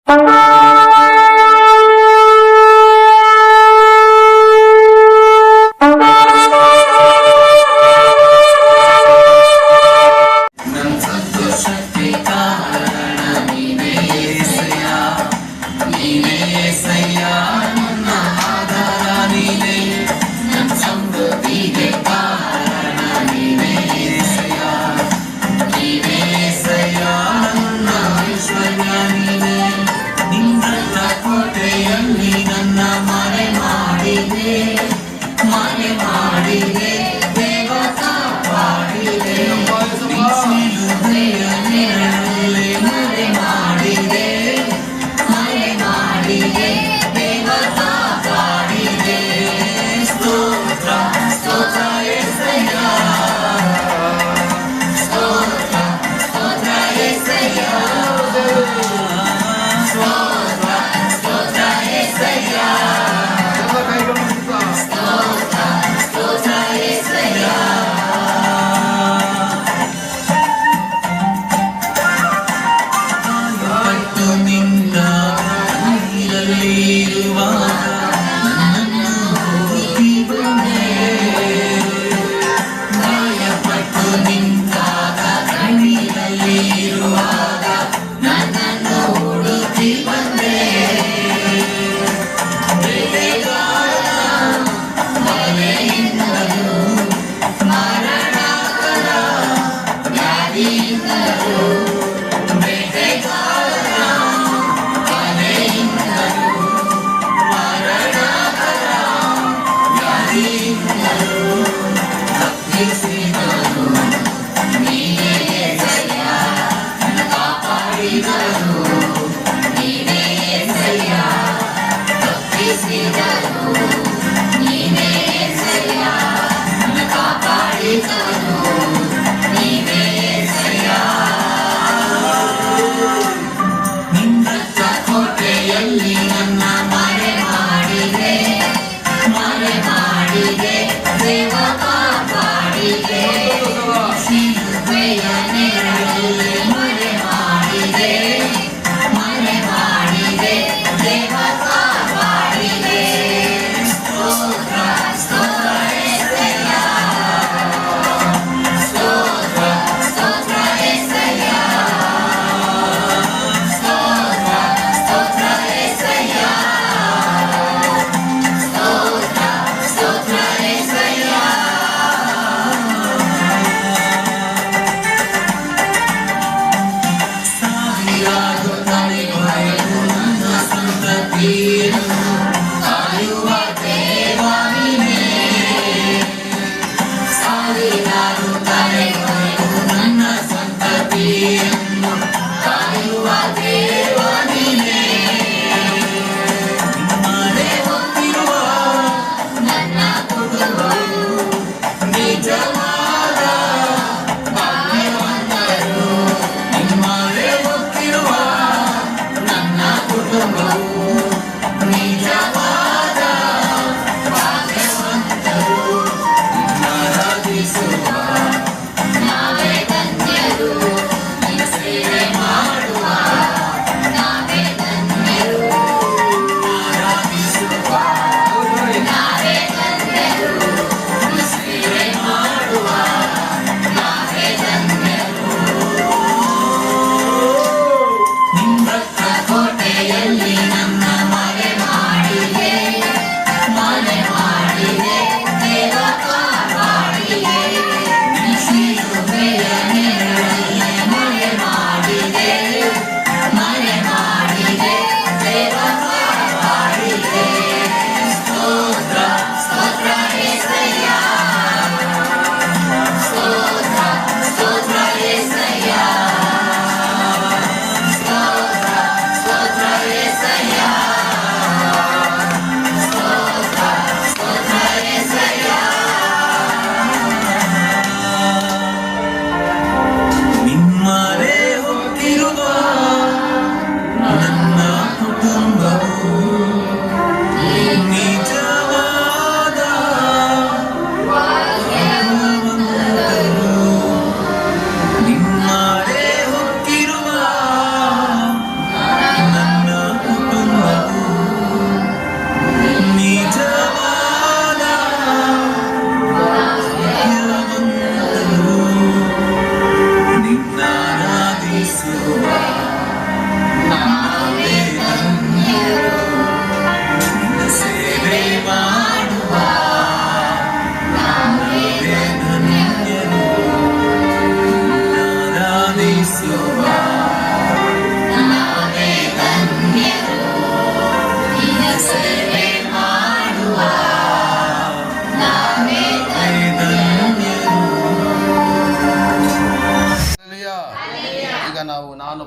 Yes,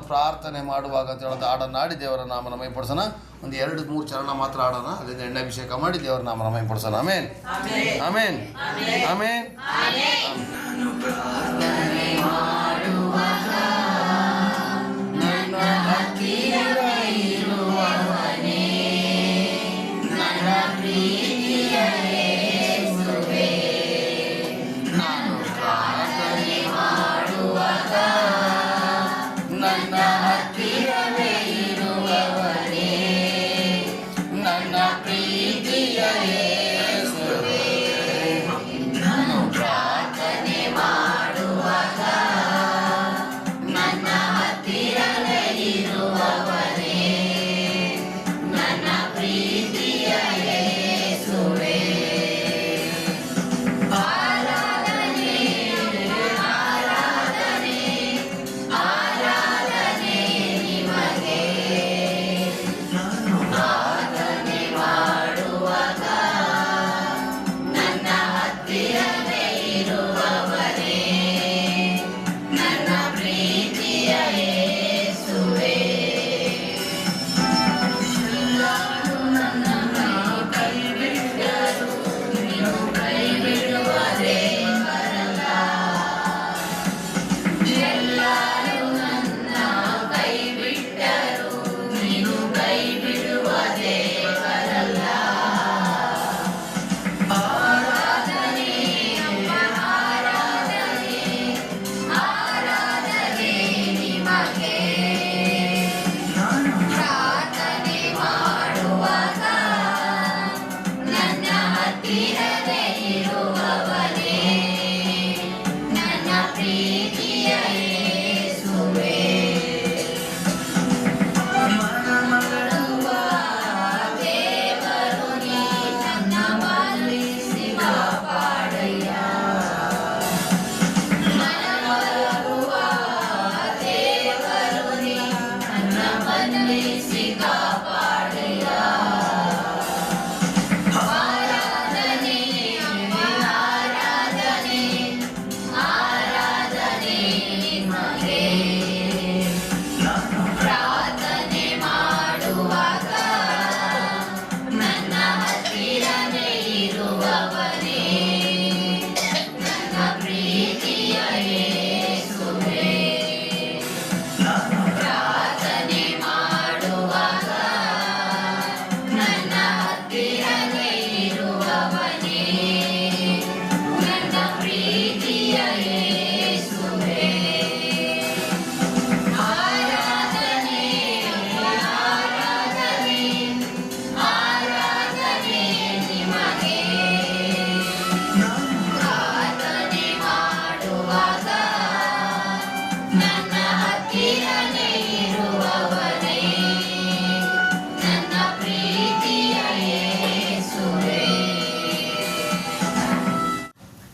ಪ್ರಾರ್ಥನೆ ಮಾಡುವಾಗ ಅಂತ ಹೇಳೋದು ಹಾಡನ್ನು ಆಡಿ ದೇವರ ನಾಮನ ಮಹಿಮೆಪಡಿಸೋಣ. ಒಂದು 2-3 ಚರಣ ಮಾತ್ರ ಆಡೋಣ, ಅಲ್ಲಿಂದ ಎಣ್ಣಾಭಿಷೇಕ ಮಾಡಿ ದೇವರ ನಾಮನ ಮಹಿಮೆಪಡಿಸೋಣ. Amen amen amen.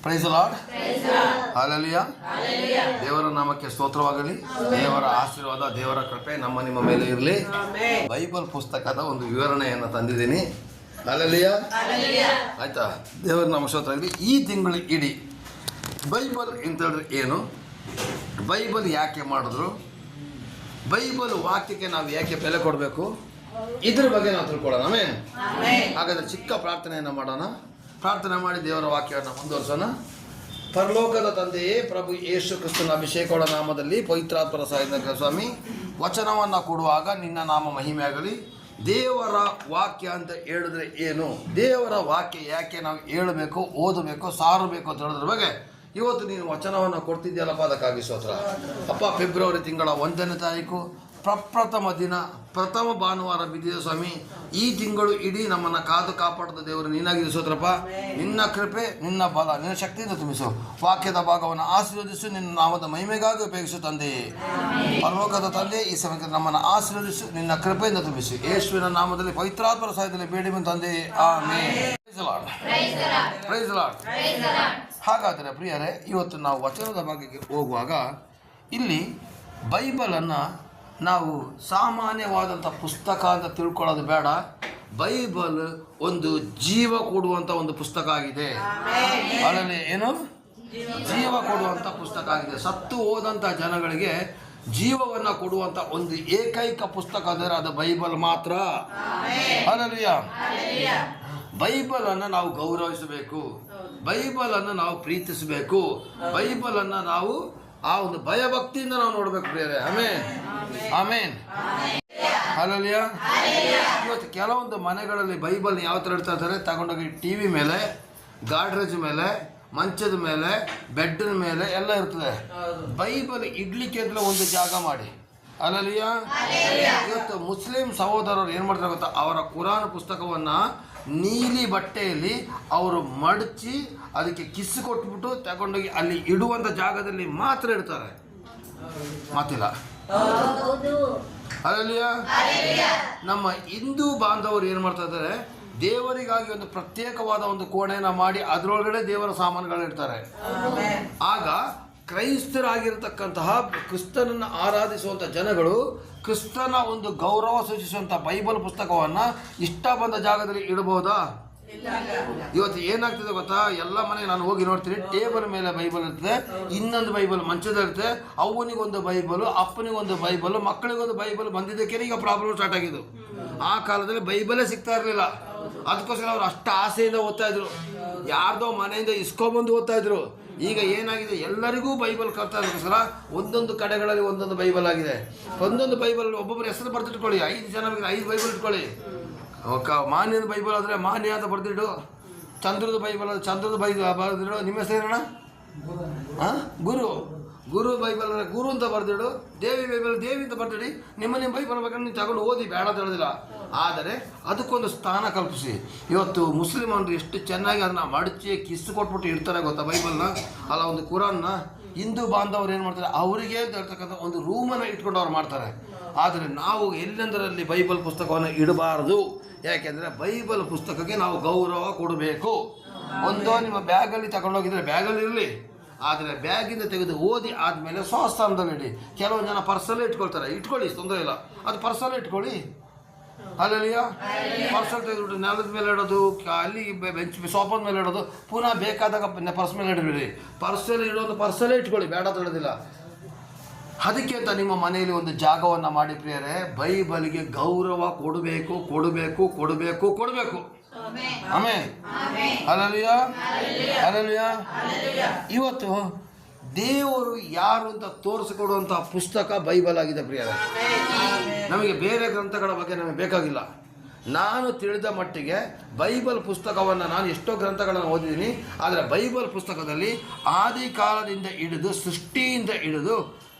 Praise the lord. Hallelujah. ದೇವರ ನಾಮಕ್ಕೆ ಸ್ತೋತ್ರವಾಗಲಿ. ದೇವರ ಆಶೀರ್ವಾದ, ದೇವರ ಕೃಪೆ ನಮ್ಮ ನಿಮ್ಮ ಮೇಲೆ ಇರಲಿ. ಬೈಬಲ್ ಪುಸ್ತಕದ ಒಂದು ವಿವರಣೆಯನ್ನು ತಂದಿದ್ದೀನಿ. ಹಲ್ಲೆಲೂಯಾ. ಆಯ್ತಾ? ದೇವರ ನಾಮ ಸ್ತೋತ್ರ ಆಗಲಿ. ಈ ತಿಂಗಳು ಇಡೀ ಬೈಬಲ್ ಅಂತೇಳಿದ್ರೆ ಏನು, ಬೈಬಲ್ ಯಾಕೆ ಮಾಡಿದ್ರು, ಬೈಬಲ್ ವಾಕ್ಯಕ್ಕೆ ನಾವು ಯಾಕೆ ಬೆಲೆ ಕೊಡಬೇಕು, ಇದ್ರ ಬಗ್ಗೆ ನಾವು ತಿಳ್ಕೊಳ್ಳೋಣ. ಆಮೇನ್. ಹಾಗಾದ್ರೆ ಚಿಕ್ಕ ಪ್ರಾರ್ಥನೆಯನ್ನು ಮಾಡೋಣ. ಪ್ರಾರ್ಥನೆ ಮಾಡಿ ದೇವರ ವಾಕ್ಯವನ್ನು ಮುಂದುವರಿಸೋಣ. ಪರಲೋಕದ ತಂದೆಯೇ, ಪ್ರಭು ಯೇಸು ಕ್ರಿಸ್ತನ ಅಭಿಷೇಕದ ನಾಮದಲ್ಲಿ ಪವಿತ್ರಾತ್ಮರ ಸಹಾಯದಿಂದ ಸ್ವಾಮಿ, ವಚನವನ್ನು ಕೊಡುವಾಗ ನಿನ್ನ ನಾಮ ಮಹಿಮೆಯಾಗಲಿ. ದೇವರ ವಾಕ್ಯ ಅಂತ ಹೇಳಿದ್ರೆ ಏನು, ದೇವರ ವಾಕ್ಯ ಯಾಕೆ ನಾವು ಹೇಳಬೇಕು, ಓದಬೇಕು, ಸಾರಬೇಕು ಅಂತ ಹೇಳೋದ್ರ ಬಗ್ಗೆ ಇವತ್ತು ನೀನು ವಚನವನ್ನು ಕೊಡ್ತಿದ್ದೀಯಲ್ಲಪ್ಪ, ಅದಕ್ಕಾಗಿ ಸ್ತೋತ್ರ ಅಪ್ಪ. ಫೆಬ್ರವರಿ ತಿಂಗಳ 1ನೇ ತಾರೀಕು ಪ್ರಪ್ರಥಮ ದಿನ, ಪ್ರಥಮ ಭಾನುವಾರ ಬಿದ್ದಿದೆ ಸ್ವಾಮಿ. ಈ ತಿಂಗಳು ಇಡೀ ನಮ್ಮನ್ನು ಕಾದು ಕಾಪಾಡಿದ ದೇವರು ನೀನಾಗಿದೆ ಸ್ತೋತ್ರಪ್ಪ. ನಿನ್ನ ಕೃಪೆ, ನಿನ್ನ ಬಲ, ನಿನ್ನ ಶಕ್ತಿಯಿಂದ ತುಂಬಿಸು. ವಾಕ್ಯದ ಭಾಗವನ್ನು ಆಶೀರ್ವದಿಸು. ನಿನ್ನ ನಾಮದ ಮಹಿಮೆಗಾಗಿ ಉಪಯೋಗಿಸು ತಂದೆಯೇ. ಪರಲೋಕದ ತಂದೆ, ಈ ಸಮಯಕ್ಕೆ ನಮ್ಮನ್ನು ಆಶೀರ್ವದಿಸು, ನಿನ್ನ ಕೃಪೆಯಿಂದ ತುಂಬಿಸು. ಯೇಸುವಿನ ನಾಮದಲ್ಲಿ ಪವಿತ್ರಾತ್ಮರ ಸಹಾಯದಲ್ಲಿ ಬೇಡಿ ಬಂದ ತಂದೆಯೇ, ಆಮೆನ್. Price the Lord. ಹಾಗಾದರೆ ಪ್ರಿಯರೇ, ಇವತ್ತು ನಾವು ವಚನದ ಭಾಗಕ್ಕೆ ಹೋಗುವಾಗ ಇಲ್ಲಿ ಬೈಬಲನ್ನು ನಾವು ಸಾಮಾನ್ಯವಾದಂಥ ಪುಸ್ತಕ ಅಂತ ತಿಳ್ಕೊಳ್ಳೋದು ಬೇಡ. ಬೈಬಲ್ ಒಂದು ಜೀವ ಕೊಡುವಂಥ ಒಂದು ಪುಸ್ತಕ ಆಗಿದೆ. ಅದರಲ್ಲಿ ಏನು, ಜೀವ ಕೊಡುವಂಥ ಪುಸ್ತಕ ಆಗಿದೆ. ಸತ್ತು ಹೋದಂಥ ಜನಗಳಿಗೆ ಜೀವವನ್ನು ಕೊಡುವಂಥ ಒಂದು ಏಕೈಕ ಪುಸ್ತಕ ಅಂದರೆ ಅದು ಬೈಬಲ್ ಮಾತ್ರ. ಹಲ್ಲೆಲೂಯಾ. ಬೈಬಲನ್ನು ನಾವು ಗೌರವಿಸಬೇಕು, ಬೈಬಲನ್ನು ನಾವು ಪ್ರೀತಿಸಬೇಕು, ಬೈಬಲನ್ನು ನಾವು ಆ ಒಂದು ಭಯಭಕ್ತಿಯಿಂದ ನಾವು ನೋಡಬೇಕು ಪ್ರಿಯರೇ. ಆಮೇನ್, ಆಮೇನ್, ಹಲ್ಲೆಲೂಯಾ. ಇವತ್ತು ಕೆಲವೊಂದು ಮನೆಗಳಲ್ಲಿ ಬೈಬಲ್ ಯಾವ ಥರ ಇಡ್ತಾ ಇದ್ದಾರೆ, ತಗೊಂಡೋಗಿ ಟಿ ವಿ ಮೇಲೆ, ಗಾಡ್ರೇಜ್ ಮೇಲೆ, ಮಂಚದ ಮೇಲೆ, ಬೆಡ್ನ ಮೇಲೆ ಎಲ್ಲ ಇರ್ತದೆ. ಬೈಬಲ್ ಇಡ್ಲಿಕ್ಕೆ ಅಂತ ಒಂದು ಜಾಗ ಮಾಡಿ. ಹಲ್ಲೆಲೂಯಾ. ಇವತ್ತು ಮುಸ್ಲಿಂ ಸಹೋದರರು ಏನು ಮಾಡ್ತಾರೆ ಗೊತ್ತಾ, ಅವರ ಕುರಾನ್ ಪುಸ್ತಕವನ್ನು ನೀಲಿ ಬಟ್ಟೆಯಲ್ಲಿ ಅವರು ಮಡಚಿ ಅದಕ್ಕೆ ಕಿಸ್ಸು ಕೊಟ್ಬಿಟ್ಟು ತಗೊಂಡೋಗಿ ಅಲ್ಲಿ ಇಡುವಂಥ ಜಾಗದಲ್ಲಿ ಮಾತ್ರ ಇಡ್ತಾರೆ, ಮಾತಿಲ್ಲ. ಹಲ್ಲೆಲೂಯಾ. ನಮ್ಮ ಹಿಂದೂ ಬಾಂಧವರು ಏನು ಮಾಡ್ತಾ ಇದ್ದಾರೆ, ದೇವರಿಗಾಗಿ ಒಂದು ಪ್ರತ್ಯೇಕವಾದ ಒಂದು ಕೋಣೆಯನ್ನು ಮಾಡಿ ಅದರೊಳಗಡೆ ದೇವರ ಸಾಮಾನುಗಳನ್ನ ಇಡ್ತಾರೆ. ಆಗ ಕ್ರೈಸ್ತರಾಗಿರ್ತಕ್ಕಂತಹ ಕ್ರಿಸ್ತನನ್ನು ಆರಾಧಿಸುವಂಥ ಜನಗಳು ಕ್ರಿಸ್ತನ ಒಂದು ಗೌರವ ಸೂಚಿಸುವಂಥ ಬೈಬಲ್ ಪುಸ್ತಕವನ್ನು ಇಷ್ಟ ಬಂದ ಜಾಗದಲ್ಲಿ ಇಡಬಹುದಾ? ಇವತ್ತು ಏನಾಗ್ತದೆ ಗೊತ್ತಾ, ಎಲ್ಲ ಮನೆಗೆ ನಾನು ಹೋಗಿ ನೋಡ್ತೀನಿ, ಟೇಬಲ್ ಮೇಲೆ ಬೈಬಲ್ ಇರ್ತದೆ, ಇನ್ನೊಂದು ಬೈಬಲ್ ಮಂಚದಲ್ಲಿರುತ್ತೆ, ಅವನಿಗೊಂದು ಬೈಬಲು, ಅಪ್ಪನಿಗೊಂದು ಬೈಬಲು, ಮಕ್ಕಳಿಗೊಂದು ಬೈಬಲ್ ಬಂದಿದ್ದಕ್ಕೆ ಈಗ ಪ್ರಾಬ್ಲಮ್ ಸ್ಟಾರ್ಟ್ ಆಗಿದ್ದು. ಆ ಕಾಲದಲ್ಲಿ ಬೈಬಲೇ ಸಿಗ್ತಾ ಇರಲಿಲ್ಲ, ಅದಕ್ಕೋಸ್ಕರ ಅವ್ರು ಅಷ್ಟು ಆಸೆಯಿಂದ ಓದ್ತಾ ಇದ್ರು, ಯಾರ್ದೋ ಮನೆಯಿಂದ ಇಸ್ಕೊಬಂದು ಓದ್ತಾ ಇದ್ರು. ಈಗ ಏನಾಗಿದೆ, ಎಲ್ಲರಿಗೂ ಬೈಬಲ್ ಕರ್ತಾ ಇರೋಕ್ಕೋಸ್ಕರ ಒಂದೊಂದು ಕಡೆಗಳಲ್ಲಿ ಒಂದೊಂದು ಬೈಬಲ್ ಆಗಿದೆ. ಒಂದೊಂದು ಬೈಬಲ್ ಒಬ್ಬೊಬ್ಬರು ಹೆಸರು ಬರ್ತಿಟ್ಕೊಳ್ಳಿ, 5 ಜನ 5 ಬೈಬಲ್ ಇಟ್ಕೊಳ್ಳಿ. ಮಾನ್ಯದ ಬೈಬಲ್ ಆದರೆ ಮಾನ್ಯ ಅಂತ ಬರ್ದಿಡು, ಚಂದ್ರದ ಬೈಬಲ್ ಆದರೆ ಚಂದ್ರದ ಬರ್ದಿಡು. ನಿಮ್ಮ ಹೆಸರೇನಣ್ಣ? ಗುರು. ಗುರು ಬೈಬಲ್ ಅಂದರೆ ಗುರು ಅಂತ ಬರ್ದಿಡು. ದೇವಿ ಬೈಬಲ್ ದೇವಿ ಅಂತ ಬರ್ದಿಡಿ. ನಿಮ್ಮ ಬೈಬಲ್ ಬೇಕಾದ್ರೆ ನೀವು ತಗೊಂಡು ಓದಿ, ಬೇಡ ಅಂತ ಹೇಳೋದಿಲ್ಲ. ಆದರೆ ಅದಕ್ಕೊಂದು ಸ್ಥಾನ ಕಲ್ಪಿಸಿ. ಇವತ್ತು ಮುಸ್ಲಿಮರು ಎಷ್ಟು ಚೆನ್ನಾಗಿ ಅದನ್ನು ಮಡಚಿ ಕಿಸ್ಸು ಕೊಟ್ಬಿಟ್ಟು ಇಡ್ತಾರೆ ಗೊತ್ತಾ ಬೈಬಲ್ನ, ಅಲ್ಲ ಒಂದು ಕುರಾನ್ನ. ಹಿಂದೂ ಬಾಂಧವರು ಏನು ಮಾಡ್ತಾರೆ, ಅವರಿಗೆ ಅಂತ ಹೇಳ್ತಕ್ಕಂಥ ಒಂದು ರೂಮನ್ನು ಇಟ್ಕೊಂಡು ಅವ್ರು ಮಾಡ್ತಾರೆ. ಆದರೆ ನಾವು ಎಲ್ಲೆಂದರಲ್ಲಿ ಬೈಬಲ್ ಪುಸ್ತಕವನ್ನು ಇಡಬಾರ್ದು. ಯಾಕೆಂದರೆ ಬೈಬಲ್ ಪುಸ್ತಕಕ್ಕೆ ನಾವು ಗೌರವ ಕೊಡಬೇಕು. ಒಂದು ನಿಮ್ಮ ಬ್ಯಾಗಲ್ಲಿ ತಗೊಂಡೋಗಿದ್ರೆ ಬ್ಯಾಗಲ್ಲಿ ಇರಲಿ, ಆದರೆ ಬ್ಯಾಗಿಂದ ತೆಗೆದು ಓದಿ ಆದಮೇಲೆ ಸ್ವಸ್ಥಾನದಲ್ಲಿ ಇಡಿ. ಕೆಲವು ಜನ ಪರ್ಸಲ್ಲೇ ಇಟ್ಕೊಳ್ತಾರೆ, ಇಟ್ಕೊಳ್ಳಿ, ತೊಂದರೆ ಇಲ್ಲ, ಅದು ಪರ್ಸಲ್ಲೇ ಇಟ್ಕೊಳ್ಳಿ. ಹಲ್ಲೆಲೂಯಾ. ಪರ್ಸಲ್ ತೆಗೆದುಬಿಟ್ಟು ನೆಲದ ಮೇಲೆ ಇಡೋದು, ಅಲ್ಲಿ ಬೆಂಚ್ ಸೋಫಾದ ಮೇಲೆ ಇಡೋದು, ಪುನಃ ಬೇಕಾದಾಗ ಪರ್ಸ್ ಮೇಲೆ ಇಡಬೇಡಿ. ಪರ್ಸಲ್ಲಿ ಇಡೋದು ಪರ್ಸಲ್ಲೇ ಇಟ್ಕೊಳ್ಳಿ, ಬೇಡ ಅಂತ ಹೇಳೋದಿಲ್ಲ. ಅದಕ್ಕೆ ಅಂತ ನಿಮ್ಮ ಮನೆಯಲ್ಲಿ ಒಂದು ಜಾಗವನ್ನು ಮಾಡಿ ಪ್ರಿಯರೇ, ಬೈಬಲ್ಗೆ ಗೌರವ ಕೊಡಬೇಕು, ಕೊಡಬೇಕು, ಕೊಡಬೇಕು, ಕೊಡಬೇಕು. ಆಮೆನ್. Hallelujah, hallelujah. ಇವತ್ತು ದೇವರು ಯಾರು ಅಂತ ತೋರಿಸಿಕೊಡುವಂಥ ಪುಸ್ತಕ ಬೈಬಲ್ ಆಗಿದೆ ಪ್ರಿಯರೇ. ನಮಗೆ ಬೇರೆ ಗ್ರಂಥಗಳ ಬಗ್ಗೆ ನಮಗೆ ಬೇಕಾಗಿಲ್ಲ. ನಾನು ತಿಳಿದ ಮಟ್ಟಿಗೆ ಬೈಬಲ್ ಪುಸ್ತಕವನ್ನು, ನಾನು ಎಷ್ಟೋ ಗ್ರಂಥಗಳನ್ನು ಓದಿದ್ದೀನಿ, ಆದರೆ ಬೈಬಲ್ ಪುಸ್ತಕದಲ್ಲಿ ಆದಿ ಕಾಲದಿಂದ ಹಿಡಿದು ಸೃಷ್ಟಿಯಿಂದ ಹಿಡಿದು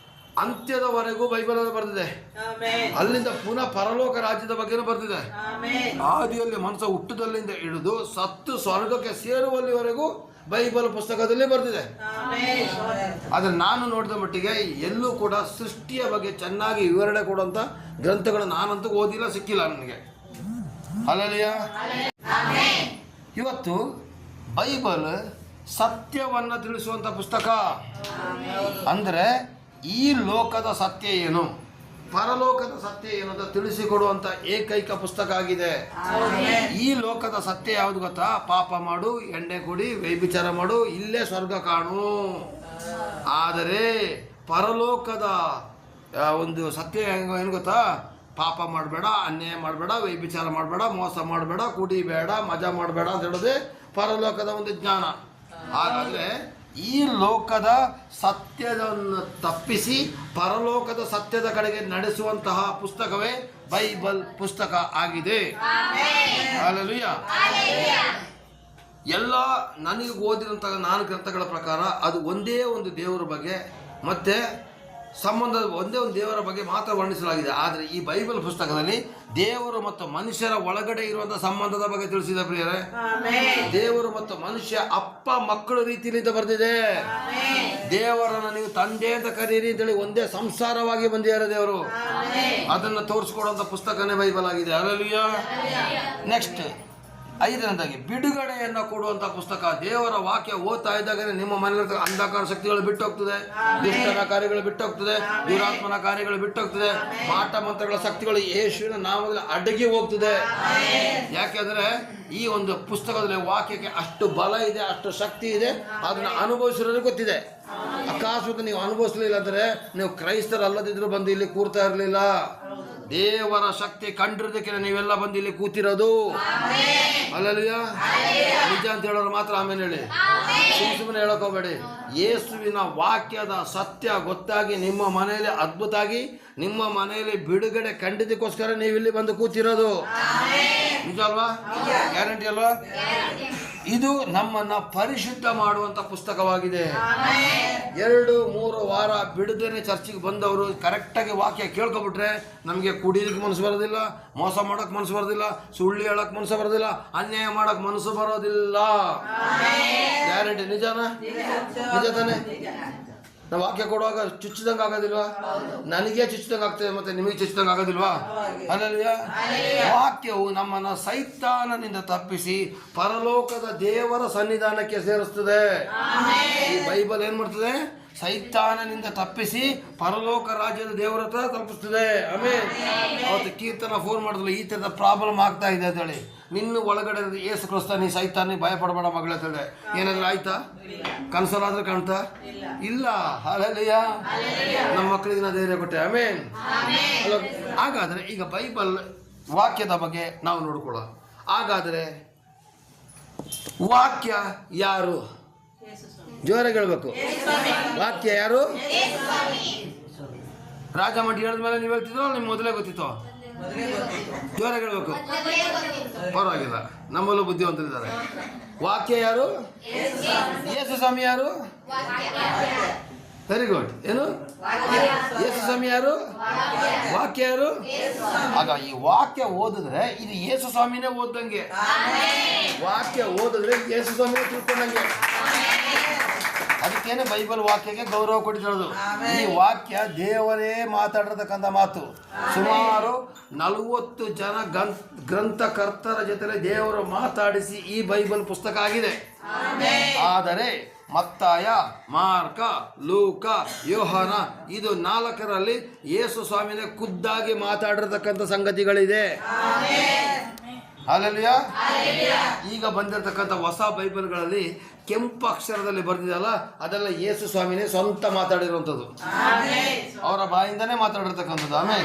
ಅಂತ್ಯದವರೆಗೂ ಬೈಬಲಲ್ಲಿ ಬರೆದಿದೆ. ಅಲ್ಲಿಂದ ಪುನಃ ಪರಲೋಕ ರಾಜ್ಯದ ಬಗ್ಗೆನೂ ಬರೆದಿದೆ. ಆದಿಯಲ್ಲಿ ಮನುಷ್ಯ ಹುಟ್ಟುದಲ್ಲಿಂದ ಹಿಡಿದು ಸತ್ತು ಸ್ವರ್ಗಕ್ಕೆ ಸೇರುವಲ್ಲಿವರೆಗೂ ಬೈಬಲ್ ಪುಸ್ತಕದಲ್ಲಿ ಬರೆದಿದೆ. ಆದರೆ ನಾನು ನೋಡಿದ ಮಟ್ಟಿಗೆ ಎಲ್ಲೂ ಕೂಡ ಸೃಷ್ಟಿಯ ಬಗ್ಗೆ ಚೆನ್ನಾಗಿ ವಿವರಣೆ ಕೊಡುವಂಥ ಗ್ರಂಥಗಳು ನಾನಂತೂ ಓದಿಲ್ಲ, ಸಿಕ್ಕಿಲ್ಲ ನನಗೆ. ಹಲ್ಲೆಲೂಯಾ. ಇವತ್ತು ಬೈಬಲ್ ಸತ್ಯವನ್ನು ತಿಳಿಸುವಂಥ ಪುಸ್ತಕ. ಅಂದರೆ ಈ ಲೋಕದ ಸತ್ಯ ಏನು, ಪರಲೋಕದ ಸತ್ಯ ಏನು ಅಂತ ತಿಳಿಸಿಕೊಡುವಂಥ ಏಕೈಕ ಪುಸ್ತಕ ಆಗಿದೆ. ಈ ಲೋಕದ ಸತ್ಯ ಯಾವುದು ಗೊತ್ತಾ? ಪಾಪ ಮಾಡು, ಎಣ್ಣೆ ಕುಡಿ, ವ್ಯಭಿಚಾರ ಮಾಡು, ಇಲ್ಲೇ ಸ್ವರ್ಗ ಕಾಣು. ಆದರೆ ಪರಲೋಕದ ಒಂದು ಸತ್ಯ ಏನು ಗೊತ್ತಾ? ಪಾಪ ಮಾಡಬೇಡ, ಅನ್ಯಾಯ ಮಾಡಬೇಡ, ವ್ಯಭಿಚಾರ ಮಾಡಬೇಡ, ಮೋಸ ಮಾಡಬೇಡ, ಕುಡಿಬೇಡ, ಮಜಾ ಮಾಡಬೇಡ ಅಂತ ಹೇಳೋದೇ ಪರಲೋಕದ ಒಂದು ಜ್ಞಾನ. ಹಾಗಾದರೆ ಈ ಲೋಕದ ಸತ್ಯವನ್ನು ತಪ್ಪಿಸಿ ಪರಲೋಕದ ಸತ್ಯದ ಕಡೆಗೆ ನಡೆಸುವಂತಹ ಪುಸ್ತಕವೇ ಬೈಬಲ್ ಪುಸ್ತಕ ಆಗಿದೆ. ಹಲ್ಲೆಲೂಯಾ. ಎಲ್ಲ ನನಗೆ ಓದಿದಂತಹ 4 ಗ್ರಂಥಗಳ ಪ್ರಕಾರ ಅದು ಒಂದೇ ಒಂದು ದೇವರ ಬಗ್ಗೆ ಮತ್ತೆ ಸಂಬಂಧದ ಒಂದೇ ಒಂದು ದೇವರ ಬಗ್ಗೆ ಮಾತ್ರ ವರ್ಣಿಸಲಾಗಿದೆ. ಆದರೆ ಈ ಬೈಬಲ್ ಪುಸ್ತಕದಲ್ಲಿ ದೇವರು ಮತ್ತು ಮನುಷ್ಯರ ಒಳಗಡೆ ಇರುವಂಥ ಸಂಬಂಧದ ಬಗ್ಗೆ ತಿಳಿಸಿದ ಪ್ರಿಯರೇ. ದೇವರು ಮತ್ತು ಮನುಷ್ಯ ಅಪ್ಪ ಮಕ್ಕಳ ರೀತಿಯಿಂದ ಬರೆದಿದೆ. ದೇವರನ್ನು ನೀವು ತಂದೆ ಅಂತ ಕರೀರಿ ಅಂತೇಳಿ ಒಂದೇ ಸಂಸಾರವಾಗಿ ಬಂದಿದ್ದಾರೆ ದೇವರು. ಅದನ್ನು ತೋರಿಸ್ಕೊಡುವಂಥ ಪುಸ್ತಕನೇ ಬೈಬಲ್ ಆಗಿದೆ. ಹಲ್ಲೆಲೂಯಾ. ನೆಕ್ಸ್ಟ್ 5ನೇದಾಗಿ ಬಿಡುಗಡೆಯನ್ನು ಕೊಡುವಂಥ ಪುಸ್ತಕ. ದೇವರ ವಾಕ್ಯ ಓದ್ತಾ ಇದ್ದಾಗಲೇ ನಿಮ್ಮ ಮನೆಯಲ್ಲಿ ಅಂಧಕಾರ ಶಕ್ತಿಗಳು ಬಿಟ್ಟು ಹೋಗ್ತದೆ, ದುಷ್ಟನ ಕಾರ್ಯಗಳು ಬಿಟ್ಟು ಹೋಗ್ತದೆ, ದುರಾತ್ಮನ ಕಾರ್ಯಗಳು ಬಿಟ್ಟು ಹೋಗ್ತದೆ, ಮಾಟ ಮಂತ್ರಗಳ ಶಕ್ತಿಗಳು ಯೇಸುವಿನ ನಾಮದಲ್ಲಿ ಅಡಗಿ ಹೋಗ್ತದೆ. ಯಾಕೆಂದರೆ ಈ ಒಂದು ಪುಸ್ತಕದಲ್ಲಿ ವಾಕ್ಯಕ್ಕೆ ಅಷ್ಟು ಬಲ ಇದೆ, ಅಷ್ಟು ಶಕ್ತಿ ಇದೆ, ಅದನ್ನು ಅನುಭವಿಸಿರೋದು ಗೊತ್ತಿದೆ. ಅಕಸ್ಮಾತ್ ನೀವು ಅನುಭವಿಸ್ಲಿಲ್ಲ ಅಂದರೆ ನೀವು ಕ್ರೈಸ್ತರಲ್ಲದಿದ್ರು ಬಂದು ಇಲ್ಲಿ ಕೂರ್ತಾ ಇರಲಿಲ್ಲ. ದೇವರ ಶಕ್ತಿ ಕಂಡಿರೋದಕ್ಕೆ ನೀವೆಲ್ಲ ಬಂದು ಇಲ್ಲಿ ಕೂತಿರೋದು. ಅಲ್ಲಲ್ಲಿಯ ನಿಜ ಅಂತ ಹೇಳೋರು ಮಾತ್ರ ಆಮೇಲೆ ಹೇಳಿ, ಸುಮ್ಮನೆ ಹೇಳಕ್ ಹೋಗ್ಬೇಡಿ. ಯೇಸುವಿನ ವಾಕ್ಯದ ಸತ್ಯ ಗೊತ್ತಾಗಿ ನಿಮ್ಮ ಮನೆಯಲ್ಲಿ ಅದ್ಭುತ ಆಗಿ ನಿಮ್ಮ ಮನೆಯಲ್ಲಿ ಬಿಡುಗಡೆ ಕಂಡಿದ್ದಕ್ಕೋಸ್ಕರ ನೀವು ಇಲ್ಲಿ ಬಂದು ಕೂತಿರೋದು. ನಿಜ ಅಲ್ವಾ? ಗ್ಯಾರಂಟಿ ಅಲ್ವಾ? ಇದು ನಮ್ಮನ್ನ ಪರಿಶುದ್ಧ ಮಾಡುವಂತ ಪುಸ್ತಕವಾಗಿದೆ. 2-3 ವಾರ ಬಿಡದೇನೆ ಚರ್ಚಿಗೆ ಬಂದವರು ಕರೆಕ್ಟಾಗಿ ವಾಕ್ಯ ಕೇಳ್ಕೊಬಿಟ್ರೆ ನಮಗೆ ಕುಡಿಯೋದಕ್ಕೆ ಮನಸ್ಸು ಬರೋದಿಲ್ಲ, ಮೋಸ ಮಾಡೋಕೆ ಮನಸ್ಸು ಬರೋದಿಲ್ಲ, ಸುಳ್ಳು ಹೇಳಕ್ ಮನಸ್ಸು ಬರೋದಿಲ್ಲ, ಅನ್ಯಾಯ ಮಾಡಕ್ ಮನಸ್ಸು ಬರೋದಿಲ್ಲ. ಗ್ಯಾರಂಟಿ. ನಿಜಾನ? ನಿಜ ತಾನೆ? ನಾವು ವಾಕ್ಯ ಕೊಡುವಾಗ ಚುಚ್ಚಿದಂಗೆ ಆಗೋದಿಲ್ವಾ? ನನಗೆ ಚುಚ್ಚಿದಂಗೆ ಆಗ್ತದೆ, ಮತ್ತೆ ನಿಮಗೆ ಚುಚ್ಚಿದಂಗೆ ಆಗೋದಿಲ್ವಾ? ಅಲ್ಲಲ್ವಾ? ವಾಕ್ಯವು ನಮ್ಮನ್ನು ಸೈತಾನನಿಂದ ತಪ್ಪಿಸಿ ಪರಲೋಕದ ದೇವರ ಸನ್ನಿಧಾನಕ್ಕೆ ಸೇರಿಸ್ತದೆ. ಈ ಬೈಬಲ್ ಏನ್ ಮಾಡ್ತದೆ? ಸೈತಾನನಿಂದ ತಪ್ಪಿಸಿ ಪರಲೋಕ ರಾಜ್ಯದ ದೇವರ ಹತ್ರ ತಲುಪಿಸ್ತದೆ. ಆಮೇಲೆ ಅವತ್ತು ಕೀರ್ತನ ಫೋನ್ ಮಾಡಿದ್ಲು, ಈ ಥರದ ಪ್ರಾಬ್ಲಮ್ ಆಗ್ತಾ ಇದೆ ಅಂತ ಹೇಳಿ. ನಿನ್ನ ಒಳಗಡೆ ಏಸು ಕ್ರಿಸ್ತ, ನೀ ಸೈತಾನಿ ಭಯಪಡಬೇಡ ಮಗಳ ಅಂತೇಳಿ. ಏನಾದ್ರು ಆಯ್ತಾ? ಕನಸಲಾದ್ರೆ ಕಾಣ್ತಾ ಇಲ್ಲ. ಹಲ್ಲೆಲೂಯ. ನಮ್ಮ ಮಕ್ಕಳಿಗೆ ನಾ ಧೈರ್ಯ ಕೊಟ್ಟೆ. ಆಮೇನ್. ಹಾಗಾದ್ರೆ ಈಗ ಬೈಬಲ್ ವಾಕ್ಯದ ಬಗ್ಗೆ ನಾವು ನೋಡ್ಕೊಳ್ಳೋ. ಹಾಗಾದ್ರೆ ವಾಕ್ಯ ಯಾರು? ಜೋರಾಗಿ ಹೇಳ್ಬೇಕು. ವಾಕ್ಯ ಯಾರು? ರಾಜಮಂಡಿ ಹೇಳಿದ್ಮೇಲೆ ನೀವು ಹೇಳ್ತಿದ್ರು, ನಿಮ್ಗೆ ಮೊದಲೇ ಗೊತ್ತಿತ್ತು? ಜೋರಾಗಿ ಹೇಳ್ಬೇಕು. ಪರವಾಗಿಲ್ಲ, ನಮ್ಮಲ್ಲೂ ಬುದ್ಧಿವಂತರಿದ್ದಾರೆ. ವಾಕ್ಯ ಯಾರು? ಯೇಸು ಸ್ವಾಮಿ ಯಾರು? Very good. ಏನು? ಯೇಸು ಸ್ವಾಮಿ ಯಾರು? ವಾಕ್ಯ ಯಾರು? ಆಗ ಈ ವಾಕ್ಯ ಓದಿದ್ರೆ ಇದು ಯೇಸು ಸ್ವಾಮಿನೇ ಓದ್ದಂಗೆ. ವಾಕ್ಯ ಓದಿದ್ರೆ ಯೇಸು ಸ್ವಾಮಿನೇ ತಿಳ್ಕೊಂಡಂಗೆ. ಅದಕ್ಕೇನೆ ಬೈಬಲ್ ವಾಕ್ಯಕ್ಕೆ ಗೌರವ ಕೊಟ್ಟಿರೋದು. ಈ ವಾಕ್ಯ ದೇವರೇ ಮಾತಾಡಿರ್ತಕ್ಕಂಥ ಮಾತು. ಸುಮಾರು 40 ಜನ ಗ್ರಂಥಕರ್ತರ ಜೊತೆ ದೇವರು ಮಾತಾಡಿಸಿ ಈ ಬೈಬಲ್ ಪುಸ್ತಕ ಆಗಿದೆ. ಆದರೆ ಮತ್ತಾಯ, ಮಾರ್ಕ, ಲೂಕ, ಯೋಹಾನ ಇದು 4ರಲ್ಲಿ ಯೇಸು ಸ್ವಾಮಿನೇ ಖುದ್ದಾಗಿ ಮಾತಾಡಿರ್ತಕ್ಕಂಥ ಸಂಗತಿಗಳಿದೆ. ಹಲ್ಲೆಲೂಯಾ. ಈಗ ಬಂದಿರತಕ್ಕಂಥ ಹೊಸ ಬೈಬಲ್ಗಳಲ್ಲಿ ಕೆಂಪು ಅಕ್ಷರದಲ್ಲಿ ಬರ್ದಿದೆಯಲ್ಲ, ಅದೆಲ್ಲ ಯೇಸು ಸ್ವಾಮಿನೇ ಸ್ವಂತ ಮಾತಾಡಿರುವಂಥದ್ದು, ಅವರ ಬಾಯಿಂದನೇ ಮಾತಾಡಿರ್ತಕ್ಕಂಥದ್ದು. ಆಮೇಲೆ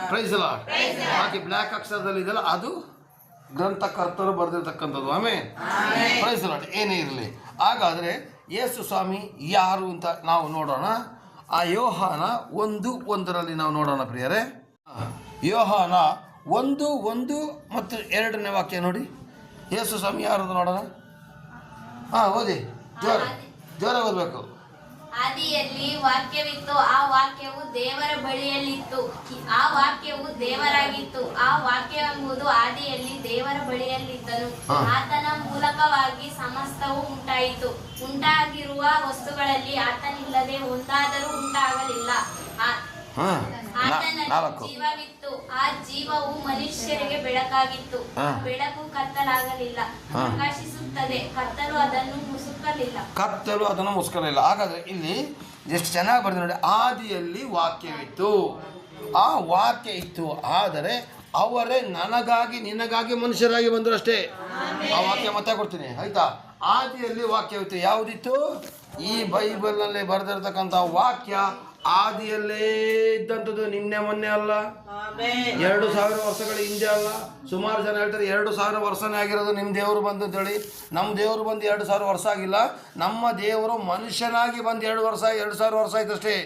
ಪ್ರೈಸ್ ದಿ ಲಾರ್ಡ್. ಬಾಕಿ ಬ್ಲ್ಯಾಕ್ ಅಕ್ಷರದಲ್ಲಿ ಇದೆಯಲ್ಲ, ಅದು ಗ್ರಂಥಕರ್ತರು ಬರೆದಿರ್ತಕ್ಕಂಥದ್ದು. ಆಮೇಲೆ ಪ್ರೈಸ್ ದಿ ಲಾರ್ಡ್. ಏನೇ ಇರಲಿ, ಹಾಗಾದರೆ ಯೇಸು ಸ್ವಾಮಿ ಯಾರು ಅಂತ ನಾವು ನೋಡೋಣ. ಆ ಯೋಹಾನ 1:1 ನಾವು ನೋಡೋಣ ಪ್ರಿಯರೇ. ಯೋಹಾನ 1:1 ಮತ್ತು 2ನೇ ವಾಕ್ಯ ನೋಡಿ. ಯೇಸು ಸ್ವಾಮಿ ಯಾರು ನೋಡೋಣ. ಓದಿ, ಜೋರ ಓದಬೇಕು. ಆದಿಯಲ್ಲಿ ವಾಕ್ಯವಿತ್ತು, ಆ ವಾಕ್ಯವು ದೇವರ ಬಳಿಯಲ್ಲಿತ್ತು, ಆ ವಾಕ್ಯವು ದೇವರಾಗಿತ್ತು, ಆ ವಾಕ್ಯವೆಂಬುದು ಆದಿಯಲ್ಲಿ ದೇವರ ಬಳಿಯಲ್ಲಿದ್ದನು, ಆತನ ಮೂಲಕವಾಗಿ ಸಮಸ್ತವು ಉಂಟಾಯಿತು, ಉಂಟಾಗಿರುವ ವಸ್ತುಗಳಲ್ಲಿ ಆತನಿಲ್ಲದೆ ಒಂದಾದರೂ ಉಂಟಾಗಲಿಲ್ಲ. ಆತನಲ್ಲಿ ಜೀವವಿತ್ತು, ಆ ಜೀವವು ಮನುಷ್ಯರಿಗೆ ಬೆಳಕಾಗಿತ್ತು, ಬೆಳಕು ಕತ್ತಲಾಗಲಿಲ್ಲ, ಪ್ರಕಾಶಿಸುತ್ತದೆ, ಕತ್ತಲು ಅದನ್ನು ಮುಸುಕಲಿಲ್ಲ. ಹಾಗಾದ್ರೆ ಇಲ್ಲಿ ಎಷ್ಟು ಚೆನ್ನಾಗಿ ಬರ್ತಾರೆ ನೋಡಿ. ಆದಿಯಲ್ಲಿ ವಾಕ್ಯವಿತ್ತು, ಆ ವಾಕ್ಯ ಇತ್ತು, ಆದರೆ ಅವರೇ ನನಗಾಗಿ ನಿನಗಾಗಿ ಮನುಷ್ಯರಾಗಿ ಬಂದರು ಅಷ್ಟೇ. ಆ ವಾಕ್ಯ ಮತ್ತೆ ಕೊಡ್ತೀನಿ ಆಯ್ತಾ. ಆದಿಯಲ್ಲಿ ವಾಕ್ಯವಿತ್ತು. ಯಾವುದಿತ್ತು? ಈ ಬೈಬಲ್ನಲ್ಲಿ ಬರೆದಿರ್ತಕ್ಕಂಥ ವಾಕ್ಯ ಆದಿಯಲ್ಲೇ ಇದ್ದಂಥದ್ದು, ನಿನ್ನೆ ಮೊನ್ನೆ ಅಲ್ಲ, 2000 ವರ್ಷಗಳ ಹಿಂದೆ ಅಲ್ಲ. ಸುಮಾರು ಜನ ಹೇಳ್ತಾರೆ 2000 ವರ್ಷನೇ ಆಗಿರೋದು ನಿಮ್ಮ ದೇವರು ಬಂದು ಅಂತೇಳಿ. ನಮ್ಮ ದೇವರು ಬಂದು 2000 ವರ್ಷ ಆಗಿಲ್ಲ. ನಮ್ಮ ದೇವರು ಮನುಷ್ಯನಾಗಿ ಬಂದು 2000 ವರ್ಷ ಆಯ್ತಷ್ಟೇ.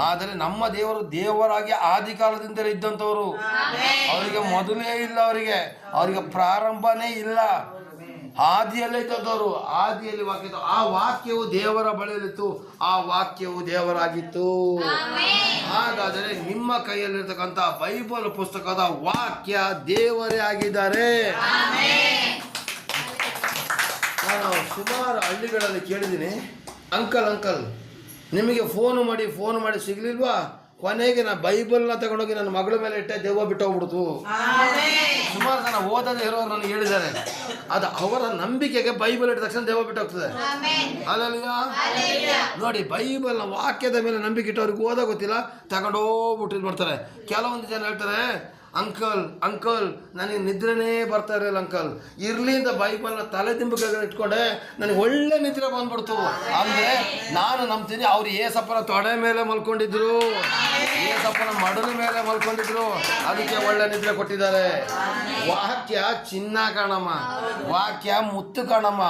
ಆದರೆ ನಮ್ಮ ದೇವರು ದೇವರಾಗಿ ಆದಿ ಕಾಲದಿಂದಲೇ ಇದ್ದಂಥವ್ರು. ಅವರಿಗೆ ಮೊದಲೇ ಇಲ್ಲ, ಅವರಿಗೆ ಪ್ರಾರಂಭನೇ ಇಲ್ಲ. ಆದಿಯಲ್ಲೇ ಇದ್ದವರು, ಆದಿಯಲ್ಲಿ ವಾಕ್ಯ. ಆ ವಾಕ್ಯವು ದೇವರ ಬಳಿಯಲ್ಲಿತ್ತು, ಆ ವಾಕ್ಯವು ದೇವರಾಗಿತ್ತು. ಹಾಗಾದರೆ ನಿಮ್ಮ ಕೈಯಲ್ಲಿರ್ತಕ್ಕಂಥ ಬೈಬಲ್ ಪುಸ್ತಕದ ವಾಕ್ಯ ದೇವರೇ ಆಗಿದ್ದಾರೆ. ನಾನು ಸುಮಾರು ಹಳ್ಳಿಗಳಲ್ಲಿ ಕೇಳಿದ್ದೀನಿ, ಅಂಕಲ್ ನಿಮಗೆ ಫೋನ್ ಮಾಡಿ ಸಿಗ್ಲಿಲ್ವಾ? ಕೊನೆಗೆ ನಾ ಬೈಬಲ್ನ ತಗೊಂಡೋಗಿ ನನ್ನ ಮಗಳ ಮೇಲೆ ಇಟ್ಟೆ, ದೆವ್ವ ಬಿಟ್ಟೋಗ್ಬಿಡ್ತು. ಸುಮಾರು ಜನ ಓದದೇ ಇರೋರು ನನಗೆ ಹೇಳಿದ್ದಾರೆ. ಅದು ಅವರ ನಂಬಿಕೆಗೆ ಬೈಬಲ್ ಇಟ್ಟ ತಕ್ಷಣ ದೆವ್ವ ಬಿಟ್ಟೋಗ್ತದೆ. ಅಲ್ಲಲ್ಲ ನೋಡಿ, ಬೈಬಲ್ನ ವಾಕ್ಯದ ಮೇಲೆ ನಂಬಿಕೆ ಇಟ್ಟವ್ರಿಗೆ ಓದೋ ಗೊತ್ತಿಲ್ಲ, ತಗೊಂಡೋಗ್ಬಿಟ್ಟು ಮಾಡ್ತಾರೆ. ಕೆಲವೊಂದು ಜನ ಹೇಳ್ತಾರೆ ಅಂಕಲ್ ನನಗೆ ನಿದ್ರೆನೇ ಬರ್ತಾ ಇರಲಿಲ್ಲ ಅಂಕಲ್, ಇರ್ಲಿ ಅಂತ ಬೈಬಲ್ನ ತಲೆ ದಿಂಬುಗಳ ಇಟ್ಕೊಂಡೆ ನನಗೆ ಒಳ್ಳೆ ನಿದ್ರೆ ಬಂದ್ಬಿಡ್ತು. ಅಂದರೆ ನಾನು ನಂಬ್ತೀನಿ, ಅವ್ರು ಏಸಪ್ಪನ ತೊಡೆ ಮೇಲೆ ಮಲ್ಕೊಂಡಿದ್ರು, ಏಸಪ್ಪನ ಮಡಲ ಮೇಲೆ ಮಲ್ಕೊಂಡಿದ್ರು, ಅದಕ್ಕೆ ಒಳ್ಳೆ ನಿದ್ರೆ ಕೊಟ್ಟಿದ್ದಾರೆ. ವಾಕ್ಯ ಚಿನ್ನ ಕಾಣಮ್ಮ, ವಾಕ್ಯ ಮುತ್ತು ಕಾಣಮ್ಮ.